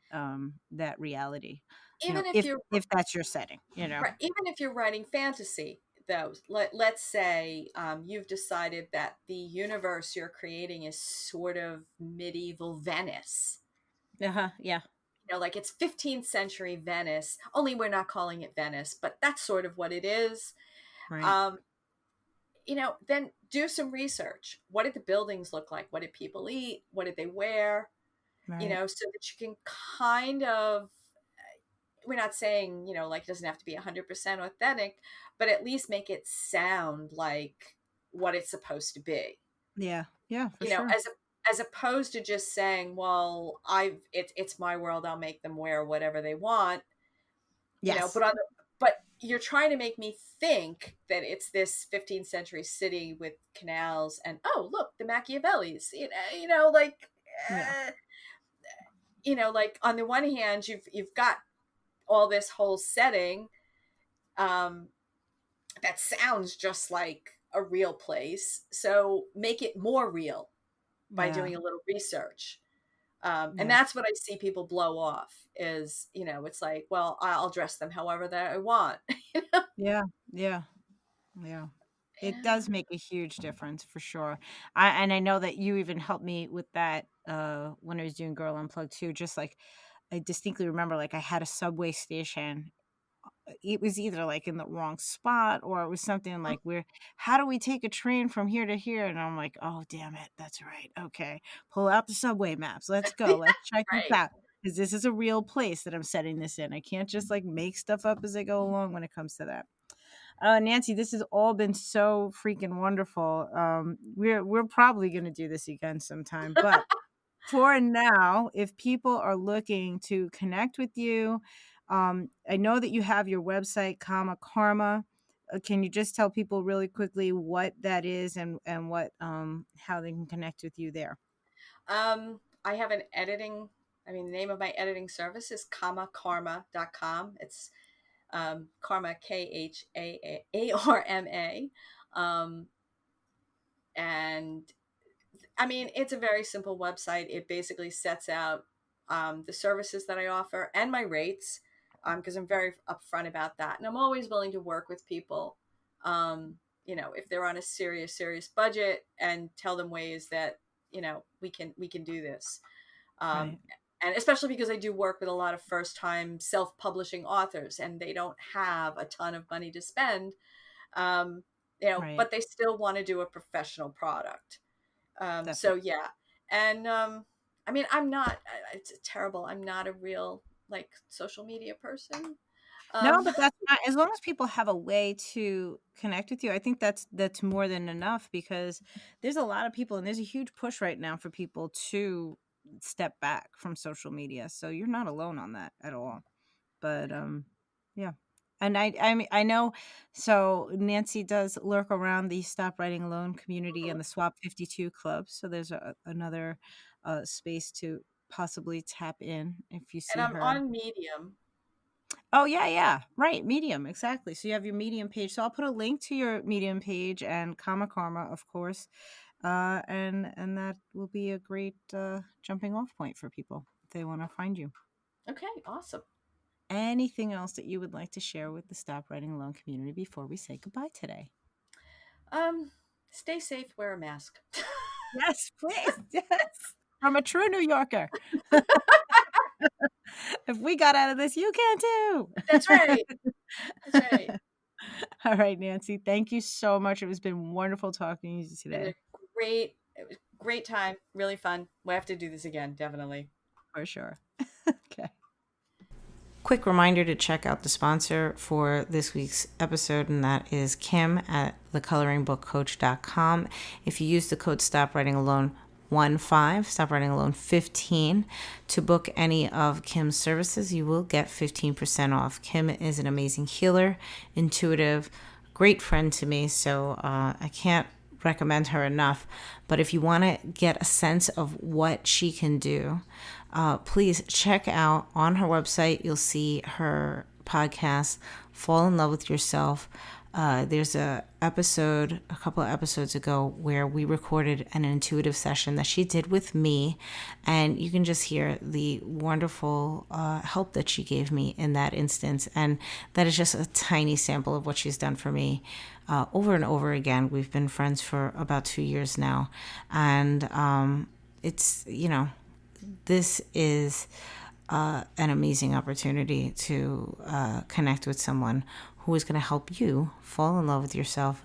Speaker 3: reality.
Speaker 2: Even if
Speaker 3: If
Speaker 2: you're
Speaker 3: that's your setting.
Speaker 2: right, even if you're writing fantasy, though, let's say you've decided that the universe you're creating is sort of medieval Venice.
Speaker 3: Uh-huh. Yeah.
Speaker 2: Like it's 15th century Venice, only we're not calling it Venice, but that's sort of what it is.
Speaker 3: Right.
Speaker 2: Um, then do some research. What did the buildings look like? What did people eat? What did they wear?
Speaker 3: Right.
Speaker 2: So that you can kind of, we're not saying, like it doesn't have to be 100% authentic, but at least make it sound like what it's supposed to be.
Speaker 3: Yeah. Yeah, for sure.
Speaker 2: As opposed to just saying, well, it's my world, I'll make them wear whatever they want.
Speaker 3: Yes.
Speaker 2: But you're trying to make me think that it's this 15th century city with canals and, oh, look, the Machiavellis, like,
Speaker 3: Yeah.
Speaker 2: like on the one hand, you've got all this whole setting that sounds just like a real place. So make it more real by
Speaker 3: Yeah.
Speaker 2: doing a little research. And
Speaker 3: Yeah.
Speaker 2: that's what I see people blow off is, it's like, well, I'll dress them however that I want.
Speaker 3: Yeah. Yeah. Yeah. It
Speaker 2: Yeah.
Speaker 3: does make a huge difference for sure. I know that you even helped me with that when I was doing Girl Unplugged too. Just like I distinctly remember like I had a subway station. It was either like in the wrong spot or it was something like how do we take a train from here to here? And I'm like, oh damn it, that's right. Okay. Pull out the subway maps. Let's go. Let's check this
Speaker 2: Right.
Speaker 3: out. Because this is a real place that I'm setting this in. I can't just like make stuff up as I go along when it comes to that. Nancy, this has all been so freaking wonderful. We're probably gonna do this again sometime, but for now, if people are looking to connect with you, I know that you have your website, comma Karma. Can you just tell people really quickly what that is and what how they can connect with you there?
Speaker 2: I have an editing, the name of my editing service is karma.com. It's Karma, Karma. And it's a very simple website. It basically sets out the services that I offer and my rates, because I'm very upfront about that. And I'm always willing to work with people, if they're on a serious budget, and tell them ways that, we can do this.
Speaker 3: Right.
Speaker 2: And especially because I do work with a lot of first-time self-publishing authors, and they don't have a ton of money to spend.
Speaker 3: Right.
Speaker 2: but they still want to do a professional product. So
Speaker 3: Definitely.
Speaker 2: yeah. And I mean, I'm not, it's terrible. I'm not a real like social media person.
Speaker 3: No,
Speaker 2: Um,
Speaker 3: but that's not, as long as people have a way to connect with you, I think that's more than enough, because there's a lot of people and there's a huge push right now for people to step back from social media. So you're not alone on that at all. But yeah. And I mean, I know, so Nancy does lurk around the Stop Writing Alone community and the Swap 52 club. So there's another space to possibly tap in if you
Speaker 2: and
Speaker 3: see
Speaker 2: I'm
Speaker 3: her.
Speaker 2: on Medium.
Speaker 3: Oh, yeah, yeah. Right, Medium, exactly. So you have your Medium page. So I'll put a link to your Medium page and Karma, of course. And that will be a great jumping off point for people if they want to find you.
Speaker 2: Okay, awesome.
Speaker 3: Anything else that you would like to share with the Stop Writing Alone community before we say goodbye today?
Speaker 2: Um, Stay safe, wear a mask.
Speaker 3: Yes, please. Yes. From a true New Yorker. If we got out of this, you can too.
Speaker 2: That's right. That's right.
Speaker 3: All right, Nancy. Thank you so much. It has been wonderful talking to you
Speaker 2: Been
Speaker 3: today.
Speaker 2: it was a great time, really fun. We'll have to do this again, definitely.
Speaker 3: For sure. Okay.
Speaker 1: Quick reminder to check out the sponsor for this week's episode, and that is Kim at thecoloringbookcoach.com. If you use the code Stop Writing Alone 15, Stop Writing Alone 15, to book any of Kim's services, you will get 15% off. Kim is an amazing healer, intuitive, great friend to me, so I can't recommend her enough. But if you want to get a sense of what she can do, please check out on her website. You'll see her podcast, Fall in Love with Yourself. There's a couple of episodes ago, where we recorded an intuitive session that she did with me, and you can just hear the wonderful help that she gave me in that instance. And that is just a tiny sample of what she's done for me over and over again. We've been friends for about 2 years now, and it's, this is an amazing opportunity to connect with someone who is going to help you fall in love with yourself,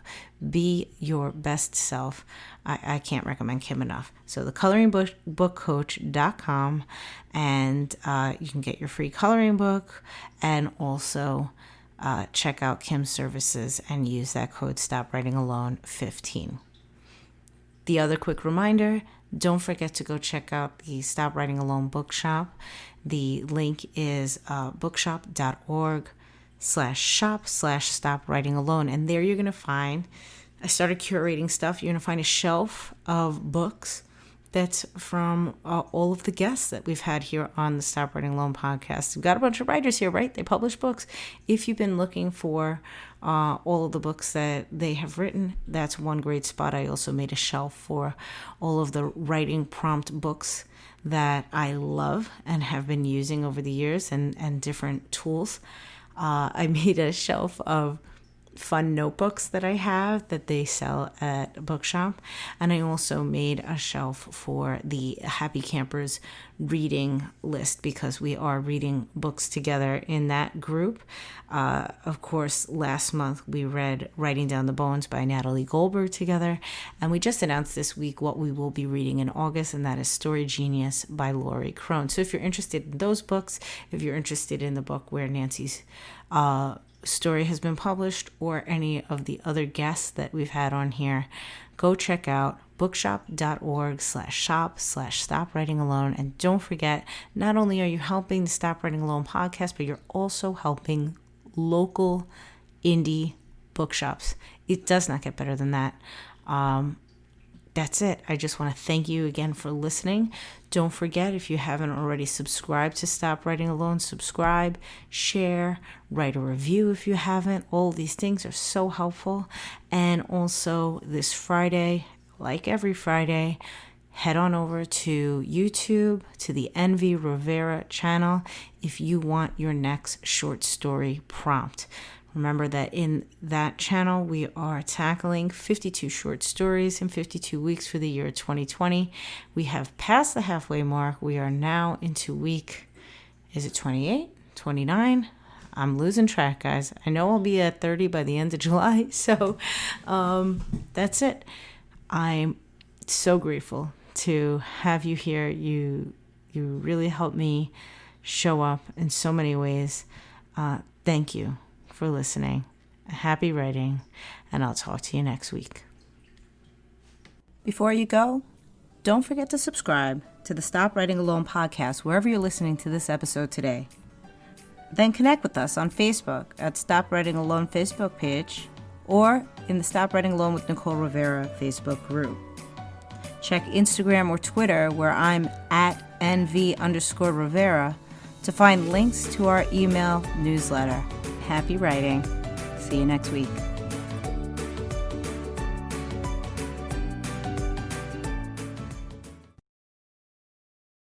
Speaker 1: be your best self. I can't recommend Kim enough. So thecoloringbookcoach.com, and you can get your free coloring book, and also check out Kim's services and use that code Stop Writing Alone 15. The other quick reminder, don't forget to go check out the Stop Writing Alone bookshop. The link is bookshop.org/shop/Stop Writing Alone. And there you're going to find, I started curating stuff. You're going to find a shelf of books that's from all of the guests that we've had here on the Stop Writing Alone podcast. We've got a bunch of writers here, right? They publish books. If you've been looking for all of the books that they have written, that's one great spot. I also made a shelf for all of the writing prompt books that I love and have been using over the years, and different tools. I made a shelf of fun notebooks that I have that they sell at Bookshop. And I also made a shelf for the Happy Campers reading list, because we are reading books together in that group. Of course, last month we read Writing Down the Bones by Natalie Goldberg together. And we just announced this week what we will be reading in August, and that is Story Genius by Laurie Crone. So if you're interested in those books, if you're interested in the book where Nancy's story has been published, or any of the other guests that we've had on here, go check out bookshop.org/shop/Stop Writing Alone. And don't forget, not only are you helping the Stop Writing Alone podcast, but you're also helping local indie bookshops. It does not get better than that. That's it. I just want to thank you again for listening. Don't forget, if you haven't already subscribed to Stop Writing Alone, subscribe, share, write a review if you haven't. All these things are so helpful. And also this Friday, like every Friday, head on over to YouTube, to the Envy Rivera channel, if you want your next short story prompt. Remember that in that channel, we are tackling 52 short stories in 52 weeks for the year 2020. We have passed the halfway mark. We are now into week, is it 28, 29? I'm losing track, guys. I know I'll be at 30 by the end of July. So that's it. I'm so grateful to have you here. You really helped me show up in so many ways. Thank you for listening. Happy writing, and I'll talk to you next week. Before you go, don't forget to subscribe to the Stop Writing Alone podcast wherever you're listening to this episode today. Then connect with us on Facebook at Stop Writing Alone Facebook page or in the Stop Writing Alone with Nicole Rivera Facebook group. Check Instagram or Twitter where I'm at NV_Rivera to find links to our email newsletter. Happy writing. See you next week.